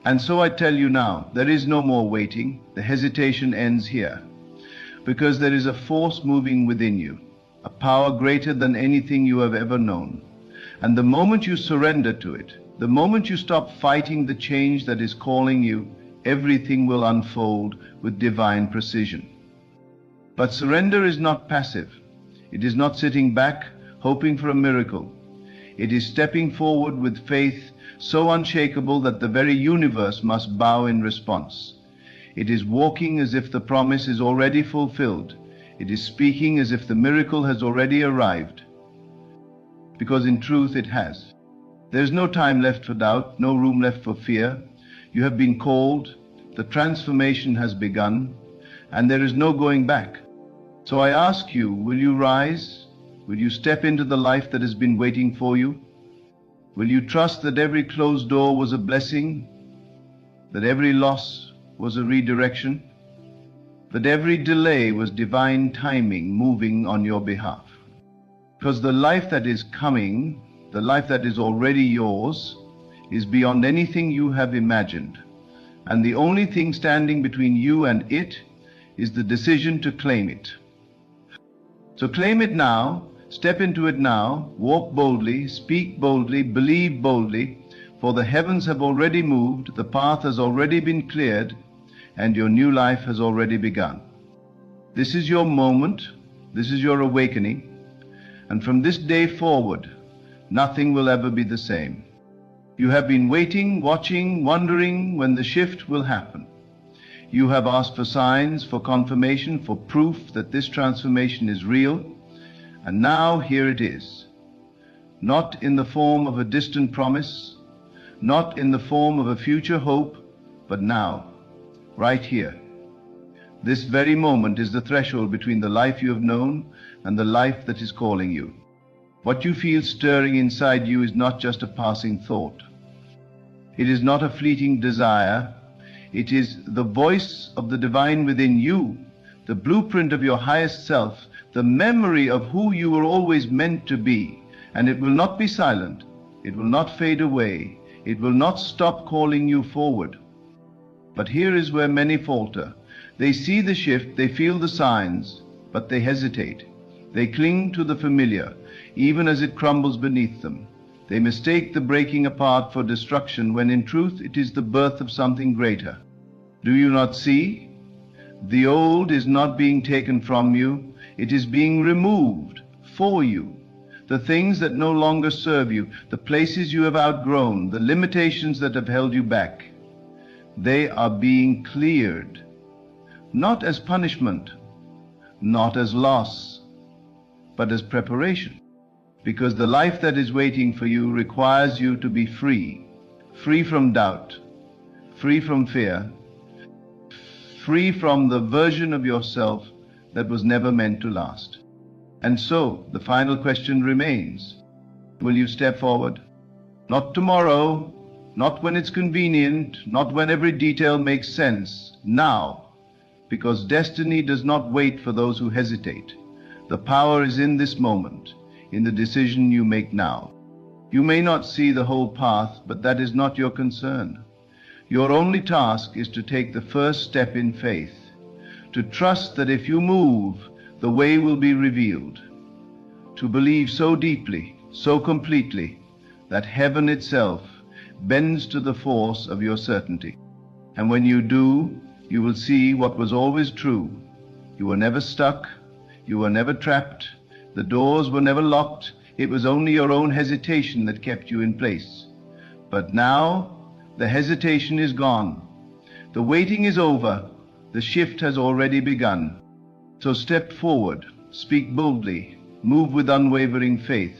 And so I tell you now, there is no more waiting. The hesitation ends here. Because there is a force moving within you, a power greater than anything you have ever known. And the moment you surrender to it, the moment you stop fighting the change that is calling you, everything will unfold with divine precision. But surrender is not passive. It is not sitting back, hoping for a miracle. It is stepping forward with faith so unshakable that the very universe must bow in response. It is walking as if the promise is already fulfilled. It is speaking as if the miracle has already arrived. Because in truth it has. There is no time left for doubt, no room left for fear. You have been called, the transformation has begun, and there is no going back. So I ask you, will you rise? Will you step into the life that has been waiting for you? Will you trust that every closed door was a blessing, that every loss was a redirection, that every delay was divine timing moving on your behalf? Because the life that is coming, the life that is already yours, is beyond anything you have imagined. And the only thing standing between you and it is the decision to claim it. So claim it now, step into it now, walk boldly, speak boldly, believe boldly, for the heavens have already moved, the path has already been cleared, and your new life has already begun. This is your moment, this is your awakening, and from this day forward, nothing will ever be the same. You have been waiting, watching, wondering when the shift will happen. You have asked for signs, for confirmation, for proof that this transformation is real, and now here it is. not in the form of a distant promise, not in the form of a future hope, but now, right here. This very moment is the threshold between the life you have known and the life that is calling you. What you feel stirring inside you is not just a passing thought. It is not a fleeting desire. It is the voice of the divine within you, the blueprint of your highest self, the memory of who you were always meant to be. And it will not be silent. It will not fade away. It will not stop calling you forward. But here is where many falter. They see the shift, they feel the signs, but they hesitate. They cling to the familiar, even as it crumbles beneath them. They mistake the breaking apart for destruction, when in truth it is the birth of something greater. Do you not see? The old is not being taken from you, it is being removed for you. The things that no longer serve you, the places you have outgrown, the limitations that have held you back, they are being cleared. Not as punishment, not as loss, but as preparation. Because the life that is waiting for you requires you to be free. Free from doubt, free from fear, free from the version of yourself that was never meant to last. And so, the final question remains. Will you step forward? Not tomorrow, not when it's convenient, not when every detail makes sense. Now. Because destiny does not wait for those who hesitate. The power is in this moment, in the decision you make now. You may not see the whole path, but that is not your concern. Your only task is to take the first step in faith, to trust that if you move, the way will be revealed, to believe so deeply, so completely, that heaven itself bends to the force of your certainty. And when you do, you will see what was always true. You were never stuck, you were never trapped, the doors were never locked, it was only your own hesitation that kept you in place. But now, the hesitation is gone. The waiting is over, the shift has already begun. So step forward, speak boldly, move with unwavering faith.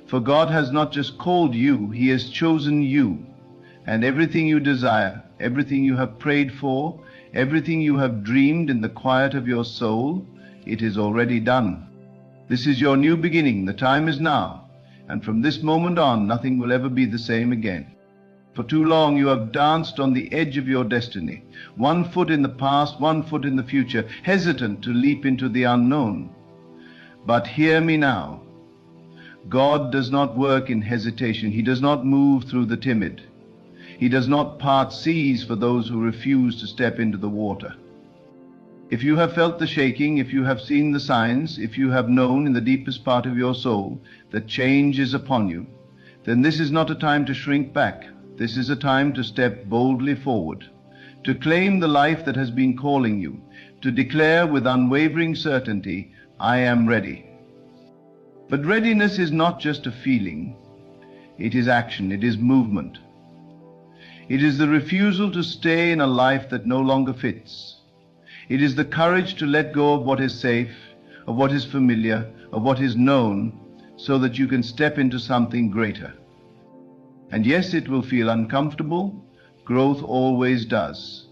For God has not just called you, He has chosen you. And everything you desire, everything you have prayed for, everything you have dreamed in the quiet of your soul, it is already done. This is your new beginning, the time is now. And from this moment on, nothing will ever be the same again. For too long you have danced on the edge of your destiny, one foot in the past, one foot in the future, hesitant to leap into the unknown. But hear me now. God does not work in hesitation. He does not move through the timid. He does not part seas for those who refuse to step into the water. If you have felt the shaking, if you have seen the signs, if you have known in the deepest part of your soul that change is upon you, then this is not a time to shrink back. This is a time to step boldly forward, to claim the life that has been calling you, to declare with unwavering certainty, I am ready. But readiness is not just a feeling. It is action, it is movement. It is the refusal to stay in a life that no longer fits. It is the courage to let go of what is safe, of what is familiar, of what is known, so that you can step into something greater. And yes, it will feel uncomfortable. Growth always does.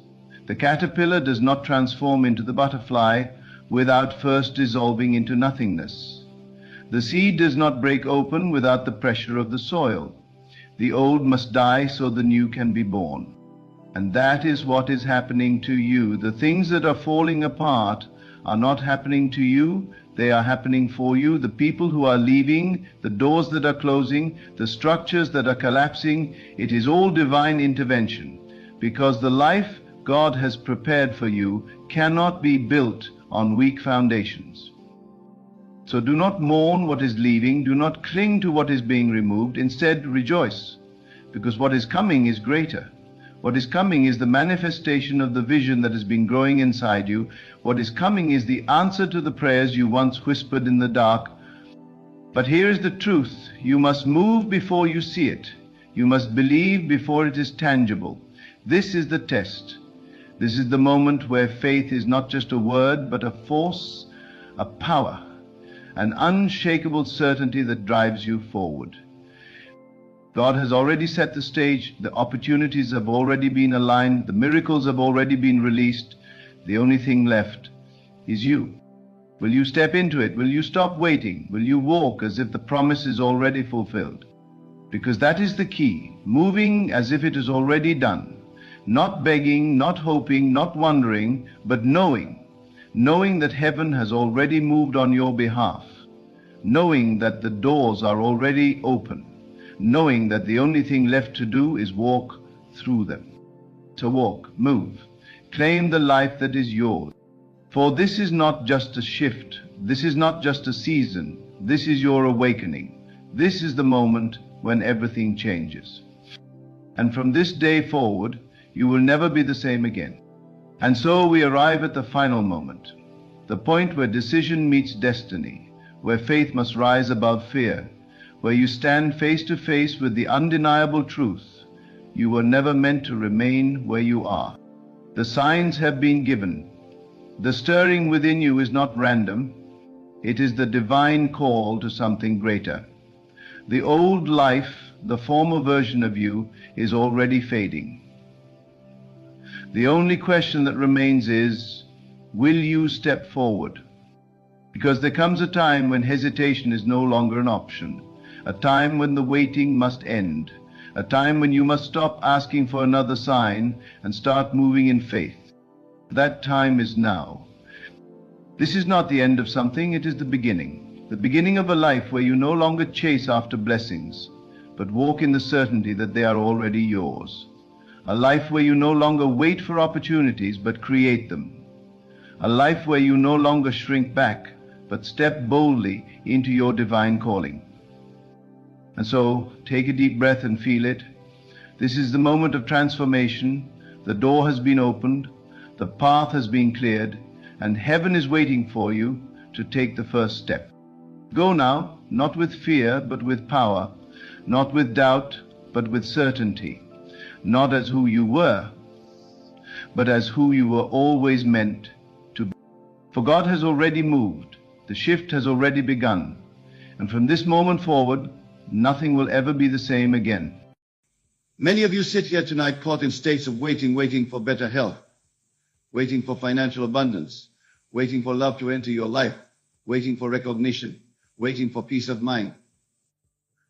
The caterpillar does not transform into the butterfly without first dissolving into nothingness. The seed does not break open without the pressure of the soil. The old must die so the new can be born. And that is what is happening to you. The things that are falling apart are not happening to you, they are happening for you. The people who are leaving, the doors that are closing, the structures that are collapsing, it is all divine intervention, because the life God has prepared for you cannot be built on weak foundations. So do not mourn what is leaving, do not cling to what is being removed, instead rejoice, because what is coming is greater. What is coming is the manifestation of the vision that has been growing inside you. What is coming is the answer to the prayers you once whispered in the dark. But here is the truth. You must move before you see it. You must believe before it is tangible. This is the test. This is the moment where faith is not just a word, but a force, a power, an unshakable certainty that drives you forward. God has already set the stage, the opportunities have already been aligned, the miracles have already been released. The only thing left is you. Will you step into it? Will you stop waiting? Will you walk as if the promise is already fulfilled? Because that is the key, moving as if it is already done. Not begging, not hoping, not wondering, but knowing that heaven has already moved on your behalf, knowing that the doors are already open, knowing that the only thing left to do is walk through them. To walk, move, claim the life that is yours. For this is not just a shift, this is not just a season, this is your awakening. This is the moment when everything changes. And from this day forward, you will never be the same again. And so we arrive at the final moment, the point where decision meets destiny, where faith must rise above fear, where you stand face to face with the undeniable truth. You were never meant to remain where you are. The signs have been given. The stirring within you is not random. It is the divine call to something greater. The old life, the former version of you, is already fading. The only question that remains is, will you step forward? Because there comes a time when hesitation is no longer an option, a time when the waiting must end, a time when you must stop asking for another sign and start moving in faith. That time is now. This is not the end of something, it is the beginning of a life where you no longer chase after blessings, but walk in the certainty that they are already yours. A life where you no longer wait for opportunities, but create them. A life where you no longer shrink back, but step boldly into your divine calling. And so, take a deep breath and feel it. This is the moment of transformation. The door has been opened, the path has been cleared, and heaven is waiting for you to take the first step. Go now, not with fear, but with power, not with doubt, but with certainty. Not as who you were, but as who you were always meant to be. For God has already moved, the shift has already begun, and from this moment forward, nothing will ever be the same again. Many of you sit here tonight caught in states of waiting for better health, waiting for financial abundance, waiting for love to enter your life, waiting for recognition, waiting for peace of mind.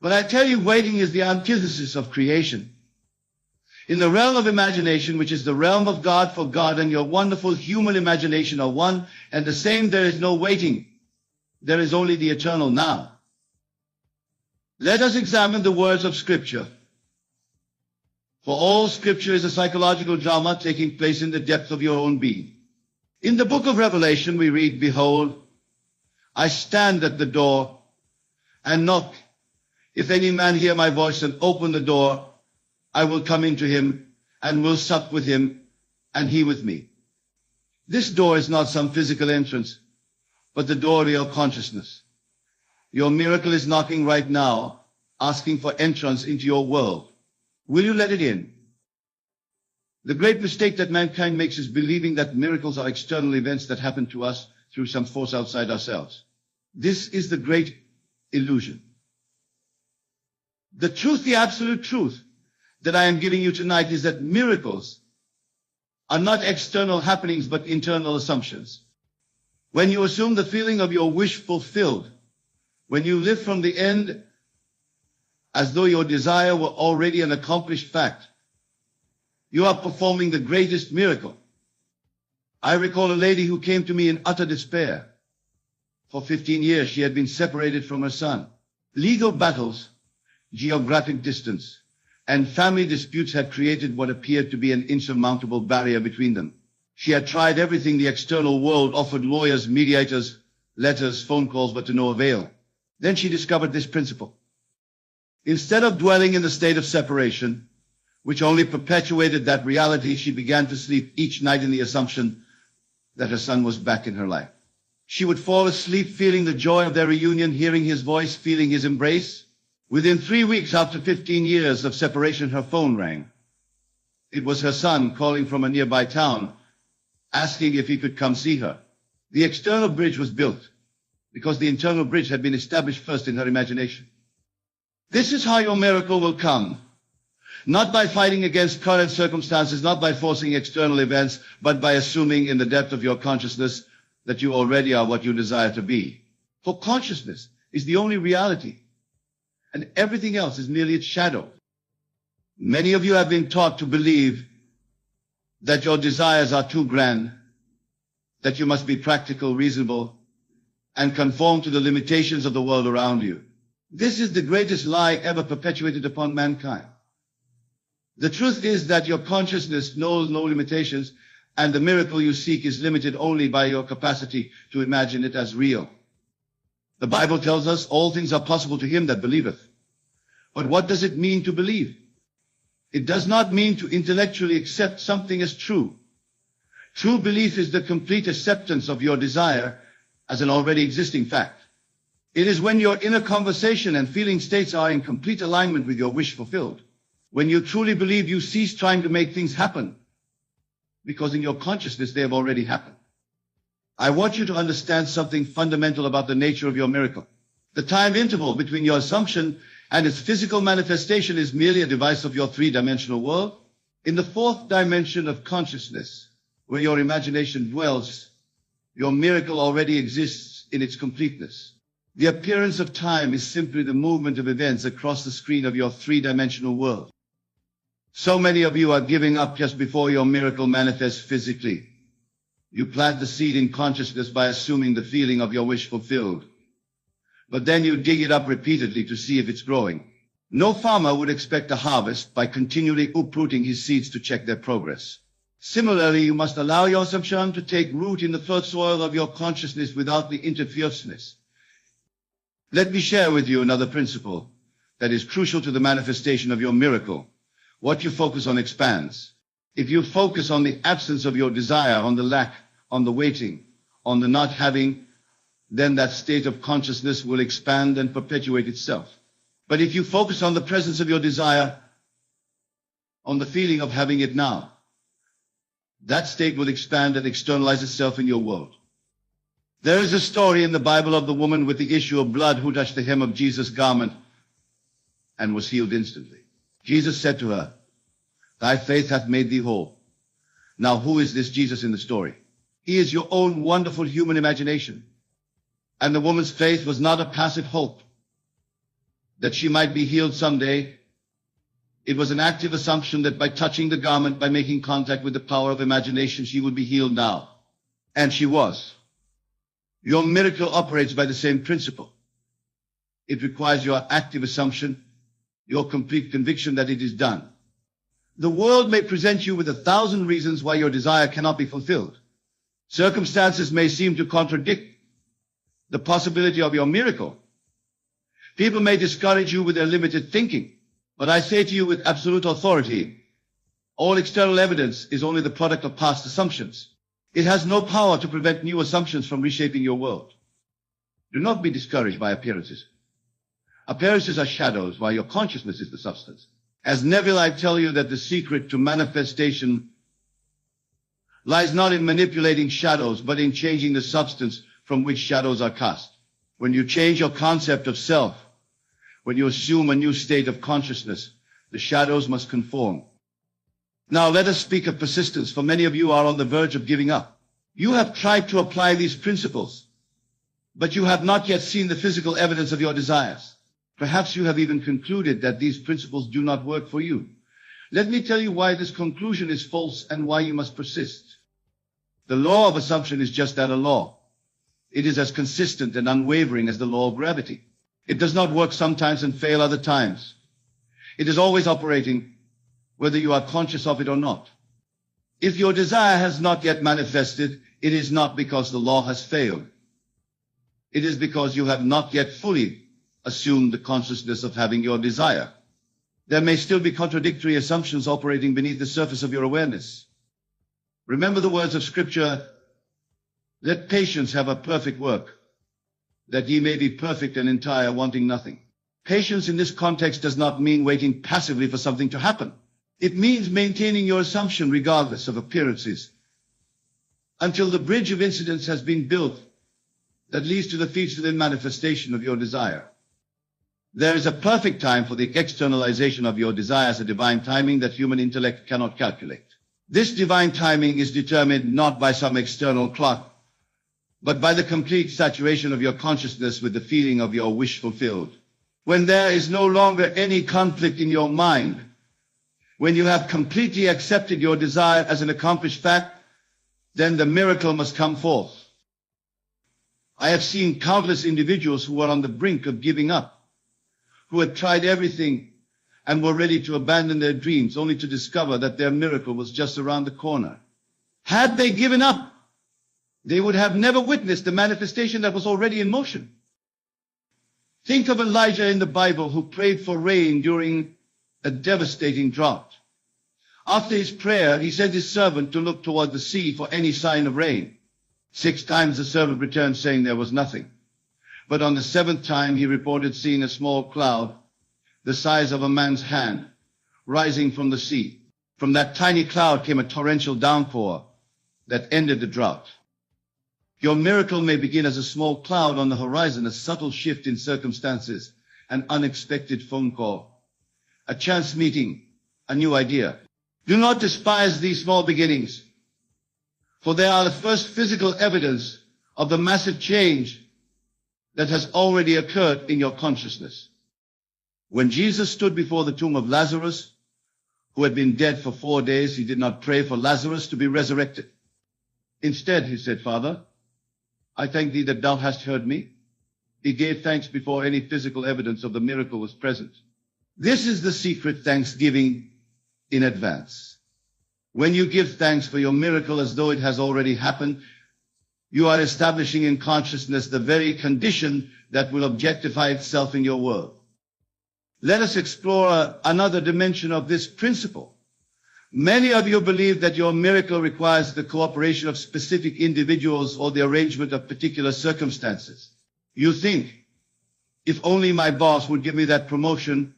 But I tell you, waiting is the antithesis of creation. In the realm of imagination, which is the realm of God, for God and your wonderful human imagination are one and the same, there is no waiting. There is only the eternal now. Let us examine the words of Scripture. For all Scripture is a psychological drama taking place in the depth of your own being. In the book of Revelation, we read, "Behold, I stand at the door and knock. If any man hear my voice and open the door, I will come into him and will sup with him and he with me." This door is not some physical entrance, but the door of your consciousness. Your miracle is knocking right now, asking for entrance into your world. Will you let it in? The great mistake that mankind makes is believing that miracles are external events that happen to us through some force outside ourselves. This is the great illusion. The truth, the absolute truth that I am giving you tonight is that miracles are not external happenings, but internal assumptions. When you assume the feeling of your wish fulfilled, when you live from the end as though your desire were already an accomplished fact, you are performing the greatest miracle. I recall a lady who came to me in utter despair. For 15 years, she had been separated from her son. Legal battles, geographic distance, and family disputes had created what appeared to be an insurmountable barrier between them. She had tried everything the external world offered: lawyers, mediators, letters, phone calls, but to no avail. Then she discovered this principle. Instead of dwelling in the state of separation, which only perpetuated that reality, she began to sleep each night in the assumption that her son was back in her life. She would fall asleep feeling the joy of their reunion, hearing his voice, feeling his embrace. Within 3 weeks after 15 years of separation, her phone rang. It was her son calling from a nearby town, asking if he could come see her. The external bridge was built because the internal bridge had been established first in her imagination. This is how your miracle will come. Not by fighting against current circumstances, not by forcing external events, but by assuming in the depth of your consciousness that you already are what you desire to be. For consciousness is the only reality, and everything else is merely its shadow. Many of you have been taught to believe that your desires are too grand, that you must be practical, reasonable, and conform to the limitations of the world around you. This is the greatest lie ever perpetuated upon mankind. The truth is that your consciousness knows no limitations, and the miracle you seek is limited only by your capacity to imagine it as real. The Bible tells us all things are possible to him that believeth. But what does it mean to believe? It does not mean to intellectually accept something as true. True belief is the complete acceptance of your desire as an already existing fact. It is when your inner conversation and feeling states are in complete alignment with your wish fulfilled. When you truly believe, you cease trying to make things happen, because in your consciousness they have already happened. I want you to understand something fundamental about the nature of your miracle. The time interval between your assumption and its physical manifestation is merely a device of your three-dimensional world. In the fourth dimension of consciousness, where your imagination dwells, your miracle already exists in its completeness. The appearance of time is simply the movement of events across the screen of your three-dimensional world. So many of you are giving up just before your miracle manifests physically. You plant the seed in consciousness by assuming the feeling of your wish fulfilled. But then you dig it up repeatedly to see if it's growing. No farmer would expect a harvest by continually uprooting his seeds to check their progress. Similarly, you must allow your assumption to take root in the first soil of your consciousness without the interference. Let me share with you another principle that is crucial to the manifestation of your miracle. What you focus on expands. If you focus on the absence of your desire, on the lack, on the waiting, on the not having, then that state of consciousness will expand and perpetuate itself. But if you focus on the presence of your desire, on the feeling of having it now, that state will expand and externalize itself in your world. There is a story in the Bible of the woman with the issue of blood who touched the hem of Jesus' garment and was healed instantly. Jesus said to her, "Thy faith hath made thee whole." Now, who is this Jesus in the story? He is your own wonderful human imagination. And the woman's faith was not a passive hope that she might be healed someday. It was an active assumption that by touching the garment, by making contact with the power of imagination, she would be healed now. And she was. Your miracle operates by the same principle. It requires your active assumption, your complete conviction that it is done. The world may present you with 1,000 reasons why your desire cannot be fulfilled. Circumstances may seem to contradict the possibility of your miracle. People may discourage you with their limited thinking. But I say to you with absolute authority, all external evidence is only the product of past assumptions. It has no power to prevent new assumptions from reshaping your world. Do not be discouraged by appearances. Appearances are shadows, while your consciousness is the substance. As Neville, I tell you that the secret to manifestation lies not in manipulating shadows, but in changing the substance from which shadows are cast. When you change your concept of self, when you assume a new state of consciousness, the shadows must conform. Now let us speak of persistence, for many of you are on the verge of giving up. You have tried to apply these principles, but you have not yet seen the physical evidence of your desires. Perhaps you have even concluded that these principles do not work for you. Let me tell you why this conclusion is false and why you must persist. The law of assumption is just that, a law. It is as consistent and unwavering as the law of gravity. It does not work sometimes and fail other times. It is always operating, whether you are conscious of it or not. If your desire has not yet manifested, it is not because the law has failed. It is because you have not yet fully assumed the consciousness of having your desire. There may still be contradictory assumptions operating beneath the surface of your awareness. Remember the words of Scripture, "Let patience have a perfect work, that ye may be perfect and entire, wanting nothing." Patience in this context does not mean waiting passively for something to happen. It means maintaining your assumption regardless of appearances until the bridge of incidents has been built that leads to the feature and manifestation of your desire. There is a perfect time for the externalization of your desires, a divine timing that human intellect cannot calculate. This divine timing is determined not by some external clock, but by the complete saturation of your consciousness with the feeling of your wish fulfilled. When there is no longer any conflict in your mind, when you have completely accepted your desire as an accomplished fact, then the miracle must come forth. I have seen countless individuals who were on the brink of giving up, who had tried everything and were ready to abandon their dreams, only to discover that their miracle was just around the corner. Had they given up, they would have never witnessed the manifestation that was already in motion. Think of Elijah in the Bible who prayed for rain during a devastating drought. After his prayer, he sent his servant to look toward the sea for any sign of rain. 6 times the servant returned saying there was nothing. But on the 7th time, he reported seeing a small cloud, the size of a man's hand, rising from the sea. From that tiny cloud came a torrential downpour that ended the drought. Your miracle may begin as a small cloud on the horizon, a subtle shift in circumstances, an unexpected phone call, a chance meeting, a new idea. Do not despise these small beginnings, for they are the first physical evidence of the massive change that has already occurred in your consciousness. When Jesus stood before the tomb of Lazarus, who had been dead for 4 days, he did not pray for Lazarus to be resurrected. Instead, he said, Father, I thank thee that thou hast heard me. He gave thanks before any physical evidence of the miracle was present. This is the secret thanksgiving in advance. When you give thanks for your miracle as though it has already happened, you are establishing in consciousness the very condition that will objectify itself in your world. Let us explore another dimension of this principle. Many of you believe that your miracle requires the cooperation of specific individuals or the arrangement of particular circumstances. You think, if only my boss would give me that promotion,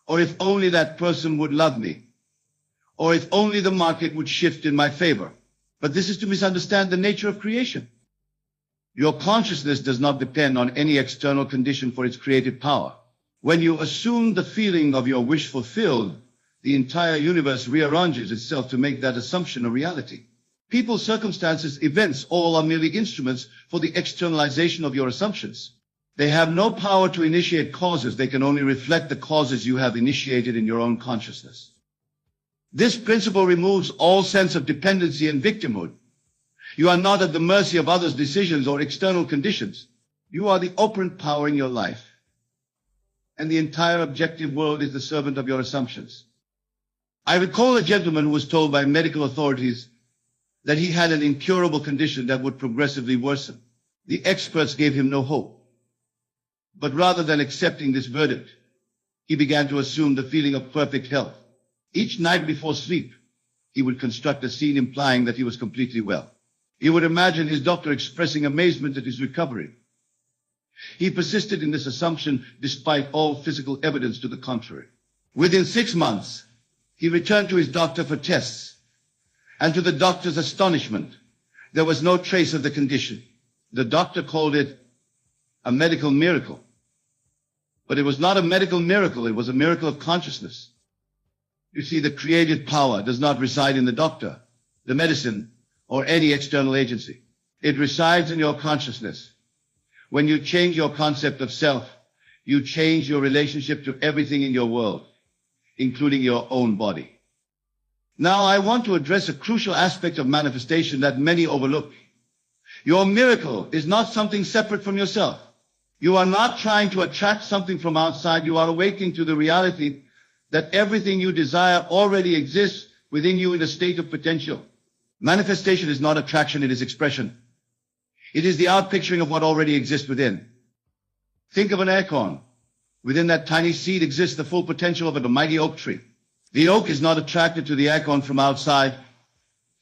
or if only that person would love me, or if only the market would shift in my favor. But this is to misunderstand the nature of creation. Your consciousness does not depend on any external condition for its creative power. When you assume the feeling of your wish fulfilled, the entire universe rearranges itself to make that assumption a reality. People, circumstances, events, all are merely instruments for the externalization of your assumptions. They have no power to initiate causes. They can only reflect the causes you have initiated in your own consciousness. This principle removes all sense of dependency and victimhood. You are not at the mercy of others' decisions or external conditions. You are the operant power in your life. And the entire objective world is the servant of your assumptions. I recall a gentleman who was told by medical authorities that he had an incurable condition that would progressively worsen. The experts gave him no hope. But rather than accepting this verdict, he began to assume the feeling of perfect health. Each night before sleep, he would construct a scene implying that he was completely well. He would imagine his doctor expressing amazement at his recovery. He persisted in this assumption despite all physical evidence to the contrary. Within 6 months, he returned to his doctor for tests, and to the doctor's astonishment, there was no trace of the condition. The doctor called it a medical miracle. But it was not a medical miracle, it was a miracle of consciousness. You see, the creative power does not reside in the doctor, the medicine, or any external agency. It resides in your consciousness. When you change your concept of self, you change your relationship to everything in your world, including your own body. Now, I want to address a crucial aspect of manifestation that many overlook. Your miracle is not something separate from yourself. You are not trying to attract something from outside. You are awakening to the reality that everything you desire already exists within you in a state of potential. Manifestation is not attraction, it is expression. It is the outpicturing of what already exists within. Think of an acorn. Within that tiny seed exists the full potential of a mighty oak tree. The oak is not attracted to the acorn from outside.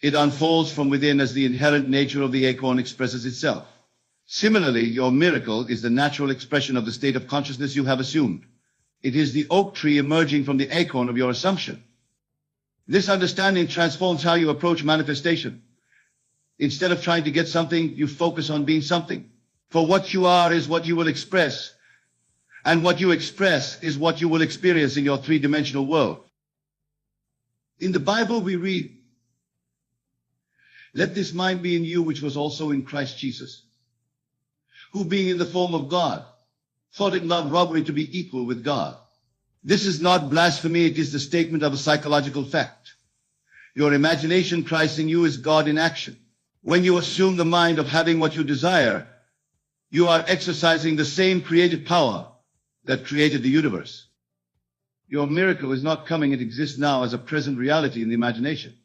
It unfolds from within as the inherent nature of the acorn expresses itself. Similarly, your miracle is the natural expression of the state of consciousness you have assumed. It is the oak tree emerging from the acorn of your assumption. This understanding transforms how you approach manifestation. Instead of trying to get something, you focus on being something. For what you are is what you will express. And what you express is what you will experience in your three-dimensional world. In the Bible we read, "Let this mind be in you which was also in Christ Jesus, who being in the form of God, thought it not robbery to be equal with God." This is not blasphemy, it is the statement of a psychological fact. Your imagination Christ in you is God in action. When you assume the mind of having what you desire, you are exercising the same creative power that created the universe. Your miracle is not coming, it exists now as a present reality in the imagination.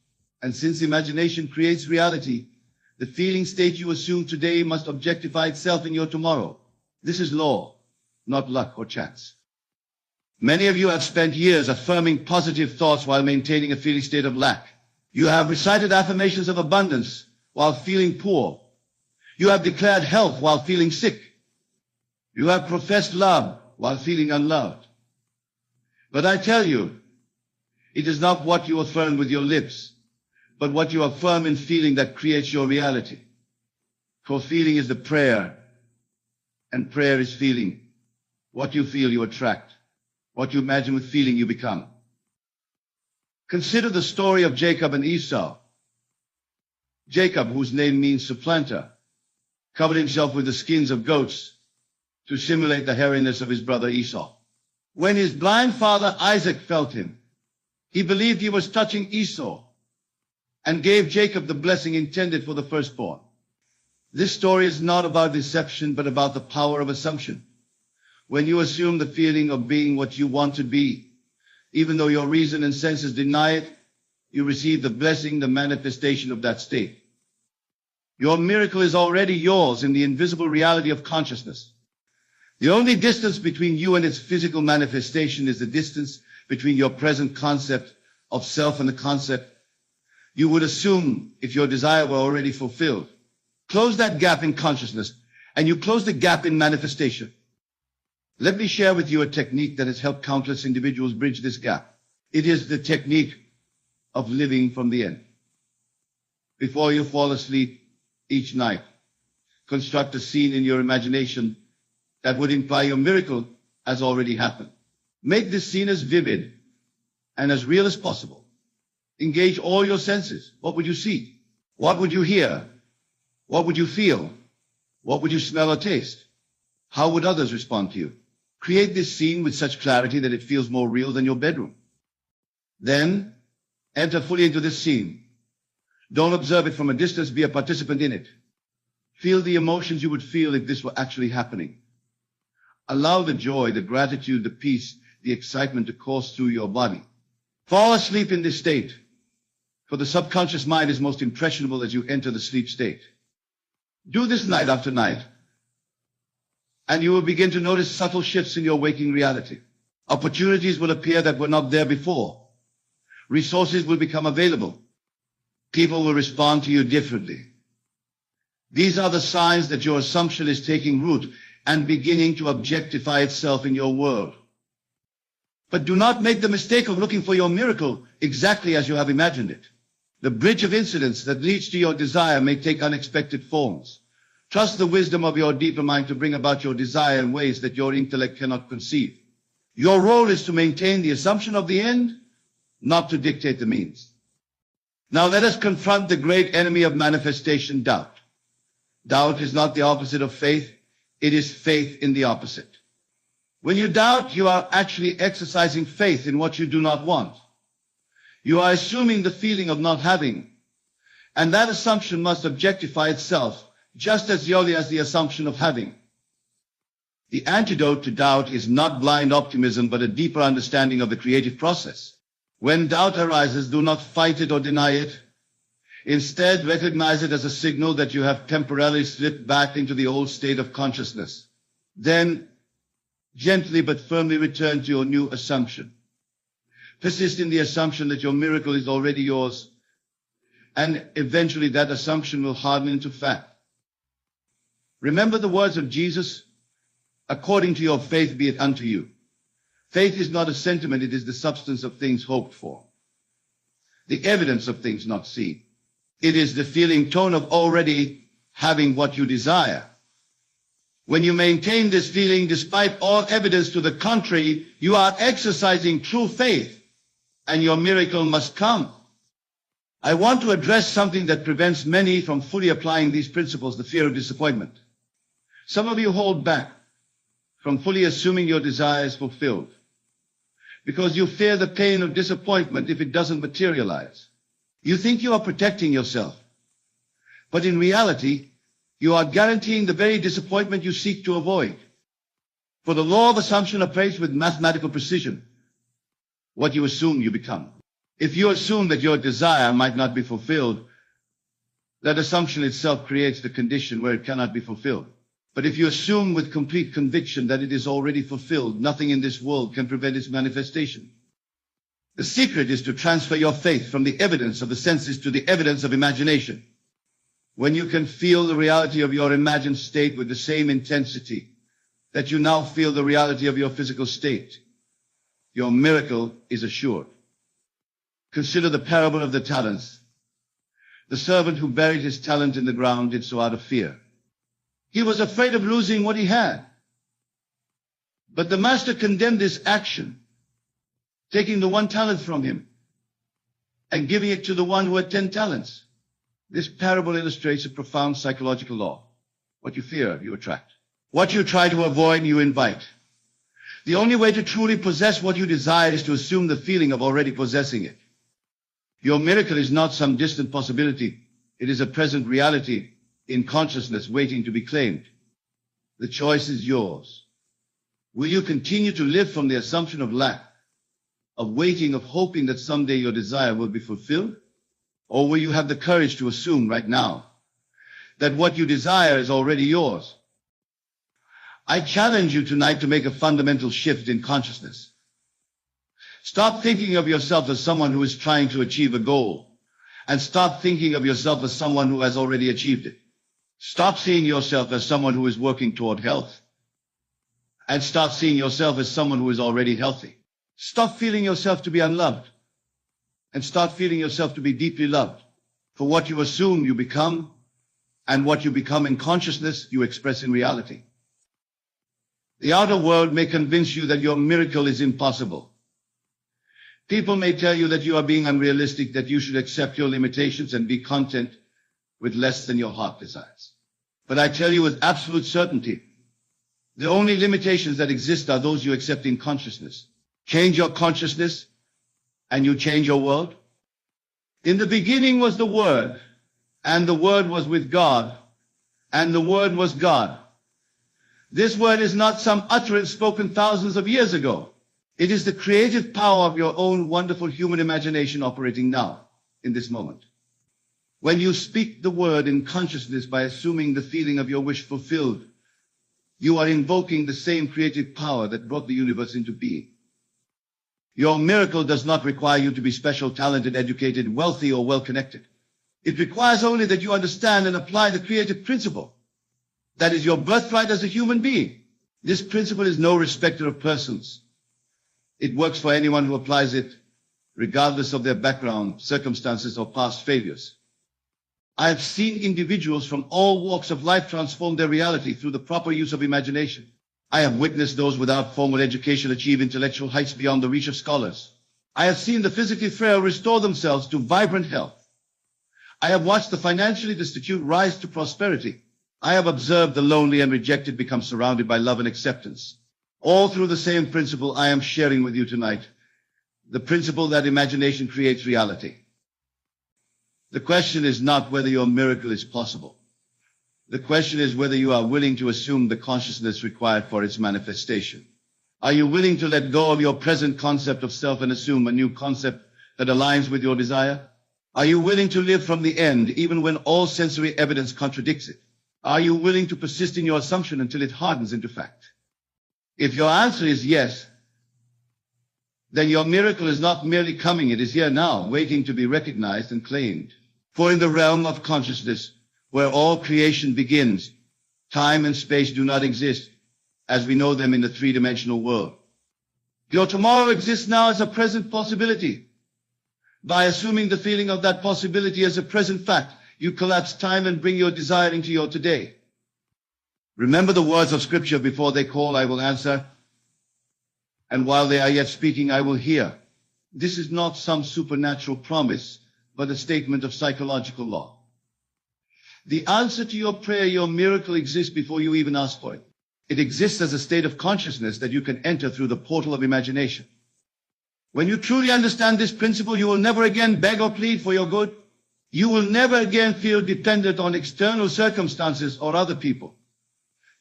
And since imagination creates reality, the feeling state you assume today must objectify itself in your tomorrow. This is law, not luck or chance. Many of you have spent years affirming positive thoughts while maintaining a feeling state of lack. You have recited affirmations of abundance while feeling poor. You have declared health while feeling sick. You have professed love while feeling unloved. But I tell you, it is not what you affirm with your lips, but what you affirm in feeling that creates your reality. For feeling is the prayer, and prayer is feeling. What you feel, you attract. What you imagine with feeling, you become. Consider the story of Jacob and Esau. Jacob, whose name means supplanter, covered himself with the skins of goats to simulate the hairiness of his brother Esau. When his blind father Isaac felt him, he believed he was touching Esau and gave Jacob the blessing intended for the firstborn. This story is not about deception, but about the power of assumption. When you assume the feeling of being what you want to be, even though your reason and senses deny it, you receive the blessing, the manifestation of that state. Your miracle is already yours in the invisible reality of consciousness. The only distance between you and its physical manifestation is the distance between your present concept of self and the concept you would assume if your desire were already fulfilled. Close that gap in consciousness, and you close the gap in manifestation. Let me share with you a technique that has helped countless individuals bridge this gap. It is the technique of living from the end. Before you fall asleep each night, construct a scene in your imagination that would imply your miracle has already happened. Make this scene as vivid and as real as possible. Engage all your senses. What would you see? What would you hear? What would you feel? What would you smell or taste? How would others respond to you? Create this scene with such clarity that it feels more real than your bedroom. Then, enter fully into this scene. Don't observe it from a distance, be a participant in it. Feel the emotions you would feel if this were actually happening. Allow the joy, the gratitude, the peace, the excitement to course through your body. Fall asleep in this state, for the subconscious mind is most impressionable as you enter the sleep state. Do this night after night, and you will begin to notice subtle shifts in your waking reality. Opportunities will appear that were not there before. Resources will become available. People will respond to you differently. These are the signs that your assumption is taking root and beginning to objectify itself in your world. But do not make the mistake of looking for your miracle exactly as you have imagined it. The bridge of incidents that leads to your desire may take unexpected forms. Trust the wisdom of your deeper mind to bring about your desire in ways that your intellect cannot conceive. Your role is to maintain the assumption of the end, not to dictate the means. Now let us confront the great enemy of manifestation, doubt. Doubt is not the opposite of faith. It is faith in the opposite. When you doubt, you are actually exercising faith in what you do not want. You are assuming the feeling of not having, and that assumption must objectify itself just as surely as the assumption of having. The antidote to doubt is not blind optimism, but a deeper understanding of the creative process. When doubt arises, do not fight it or deny it. Instead, recognize it as a signal that you have temporarily slipped back into the old state of consciousness. Then, gently but firmly return to your new assumption. Persist in the assumption that your miracle is already yours, and eventually that assumption will harden into fact. Remember the words of Jesus, "According to your faith be it unto you." Faith is not a sentiment, it is the substance of things hoped for, the evidence of things not seen. It is the feeling tone of already having what you desire. When you maintain this feeling despite all evidence to the contrary, you are exercising true faith, and your miracle must come. I want to address something that prevents many from fully applying these principles, the fear of disappointment. Some of you hold back from fully assuming your desire is fulfilled because you fear the pain of disappointment if it doesn't materialize. You think you are protecting yourself, but in reality, you are guaranteeing the very disappointment you seek to avoid. For the law of assumption operates with mathematical precision. What you assume, you become. If you assume that your desire might not be fulfilled, that assumption itself creates the condition where it cannot be fulfilled. But if you assume with complete conviction that it is already fulfilled, nothing in this world can prevent its manifestation. The secret is to transfer your faith from the evidence of the senses to the evidence of imagination. When you can feel the reality of your imagined state with the same intensity that you now feel the reality of your physical state, your miracle is assured. Consider the parable of the talents. The servant who buried his talent in the ground did so out of fear. He was afraid of losing what he had. But the master condemned this action, taking the 1 talent from him and giving it to the one who had 10 talents. This parable illustrates a profound psychological law. What you fear, you attract. What you try to avoid, you invite. The only way to truly possess what you desire is to assume the feeling of already possessing it. Your miracle is not some distant possibility. It is a present reality in consciousness waiting to be claimed. The choice is yours. Will you continue to live from the assumption of lack, of waiting, of hoping that someday your desire will be fulfilled? Or will you have the courage to assume right now that what you desire is already yours? I challenge you tonight to make a fundamental shift in consciousness. Stop thinking of yourself as someone who is trying to achieve a goal, and stop thinking of yourself as someone who has already achieved it. Stop seeing yourself as someone who is working toward health, and start seeing yourself as someone who is already healthy. Stop feeling yourself to be unloved, and start feeling yourself to be deeply loved. For what you assume, you become, and what you become in consciousness, you express in reality. The outer world may convince you that your miracle is impossible. People may tell you that you are being unrealistic, that you should accept your limitations and be content with less than your heart desires. But I tell you with absolute certainty, the only limitations that exist are those you accept in consciousness. Change your consciousness, and you change your world. In the beginning was the Word, and the Word was with God, and the Word was God. This word is not some utterance spoken thousands of years ago. It is the creative power of your own wonderful human imagination operating now, in this moment. When you speak the word in consciousness by assuming the feeling of your wish fulfilled, you are invoking the same creative power that brought the universe into being. Your miracle does not require you to be special, talented, educated, wealthy, or well-connected. It requires only that you understand and apply the creative principle. That is your birthright as a human being. This principle is no respecter of persons. It works for anyone who applies it, regardless of their background, circumstances, or past failures. I have seen individuals from all walks of life transform their reality through the proper use of imagination. I have witnessed those without formal education achieve intellectual heights beyond the reach of scholars. I have seen the physically frail restore themselves to vibrant health. I have watched the financially destitute rise to prosperity. I have observed the lonely and rejected become surrounded by love and acceptance. All through the same principle I am sharing with you tonight, the principle that imagination creates reality. The question is not whether your miracle is possible. The question is whether you are willing to assume the consciousness required for its manifestation. Are you willing to let go of your present concept of self and assume a new concept that aligns with your desire? Are you willing to live from the end even when all sensory evidence contradicts it? Are you willing to persist in your assumption until it hardens into fact? If your answer is yes, then your miracle is not merely coming, it is here now, waiting to be recognized and claimed. For in the realm of consciousness, where all creation begins, time and space do not exist as we know them in the three-dimensional world. Your tomorrow exists now as a present possibility. By assuming the feeling of that possibility as a present fact, you collapse time and bring your desire into your today. Remember the words of Scripture: before they call, I will answer, and while they are yet speaking, I will hear. This is not some supernatural promise, but a statement of psychological law. The answer to your prayer, your miracle, exists before you even ask for it. It exists as a state of consciousness that you can enter through the portal of imagination. When you truly understand this principle, you will never again beg or plead for your good. You will never again feel dependent on external circumstances or other people.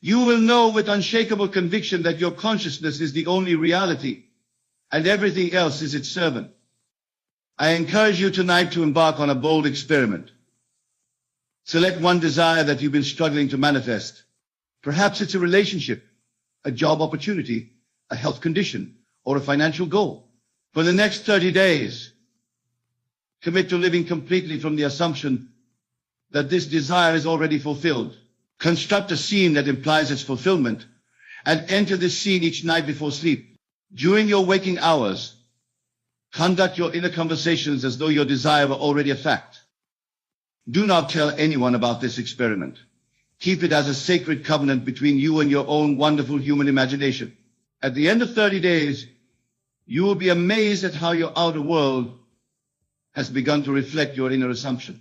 You will know with unshakable conviction that your consciousness is the only reality and everything else is its servant. I encourage you tonight to embark on a bold experiment. Select one desire that you've been struggling to manifest. Perhaps it's a relationship, a job opportunity, a health condition, or a financial goal. For the next 30 days, commit to living completely from the assumption that this desire is already fulfilled. Construct a scene that implies its fulfillment and enter this scene each night before sleep. During your waking hours, conduct your inner conversations as though your desire were already a fact. Do not tell anyone about this experiment. Keep it as a sacred covenant between you and your own wonderful human imagination. At the end of 30 days, you will be amazed at how your outer world has begun to reflect your inner assumption.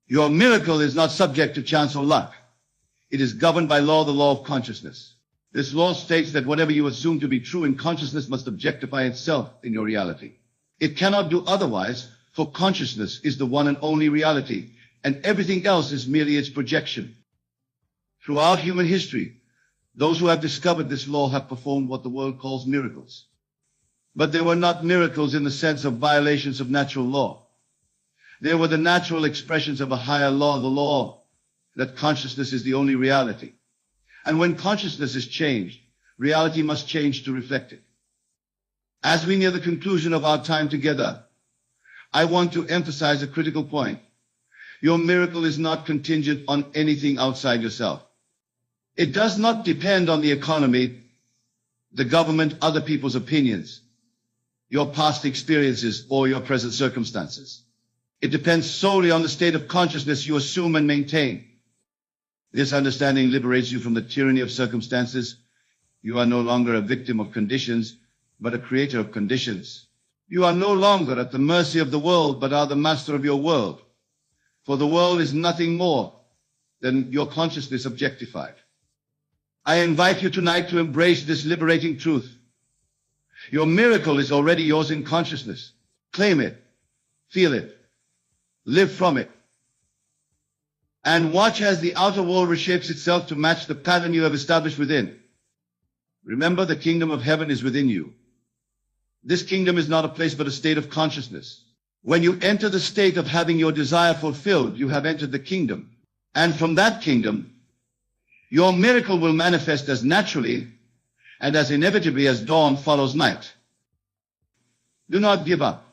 Your miracle is not subject to chance or luck. It is governed by law, the law of consciousness. This law states that whatever you assume to be true in consciousness must objectify itself in your reality. It cannot do otherwise, for consciousness is the one and only reality, and everything else is merely its projection. Throughout human history, those who have discovered this law have performed what the world calls miracles. But they were not miracles in the sense of violations of natural law. They were the natural expressions of a higher law, the law that consciousness is the only reality. And when consciousness is changed, reality must change to reflect it. As we near the conclusion of our time together, I want to emphasize a critical point. Your miracle is not contingent on anything outside yourself. It does not depend on the economy, the government, other people's opinions, your past experiences, or your present circumstances. It depends solely on the state of consciousness you assume and maintain. This understanding liberates you from the tyranny of circumstances. You are no longer a victim of conditions, but a creator of conditions. You are no longer at the mercy of the world, but are the master of your world. For the world is nothing more than your consciousness objectified. I invite you tonight to embrace this liberating truth. Your miracle is already yours in consciousness. Claim it, feel it, live from it, and watch as the outer world reshapes itself to match the pattern you have established within. Remember, the kingdom of heaven is within you. This kingdom is not a place but a state of consciousness. When you enter the state of having your desire fulfilled, you have entered the kingdom. And from that kingdom, your miracle will manifest as naturally and as inevitably as dawn follows night. Do not give up.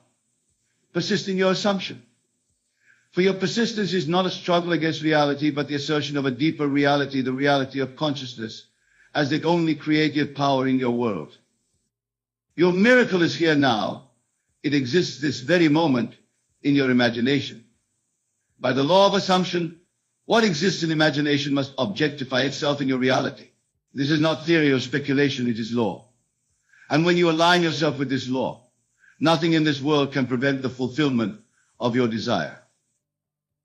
Persist in your assumption. For your persistence is not a struggle against reality, but the assertion of a deeper reality, the reality of consciousness, as the only creative power in your world. Your miracle is here now. It exists this very moment in your imagination. By the law of assumption, what exists in imagination must objectify itself in your reality. This is not theory or speculation, it is law. And when you align yourself with this law, nothing in this world can prevent the fulfillment of your desire.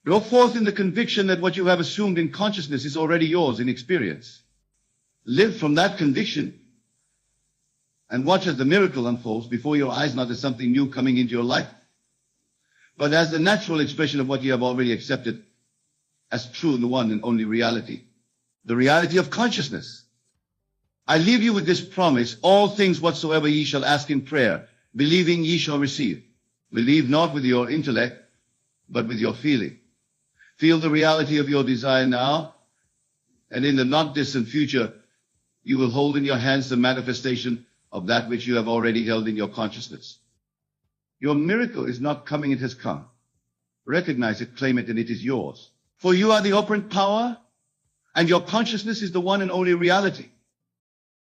Go forth in the conviction that what you have assumed in consciousness is already yours in experience. Live from that conviction and watch as the miracle unfolds before your eyes, not as something new coming into your life, but as the natural expression of what you have already accepted as true in the one and only reality, the reality of consciousness. I leave you with this promise: all things whatsoever ye shall ask in prayer, believing ye shall receive. Believe not with your intellect, but with your feeling. Feel the reality of your desire now, and in the not distant future, you will hold in your hands the manifestation of that which you have already held in your consciousness. Your miracle is not coming, it has come. Recognize it, claim it, and it is yours. For you are the operant power, and your consciousness is the one and only reality.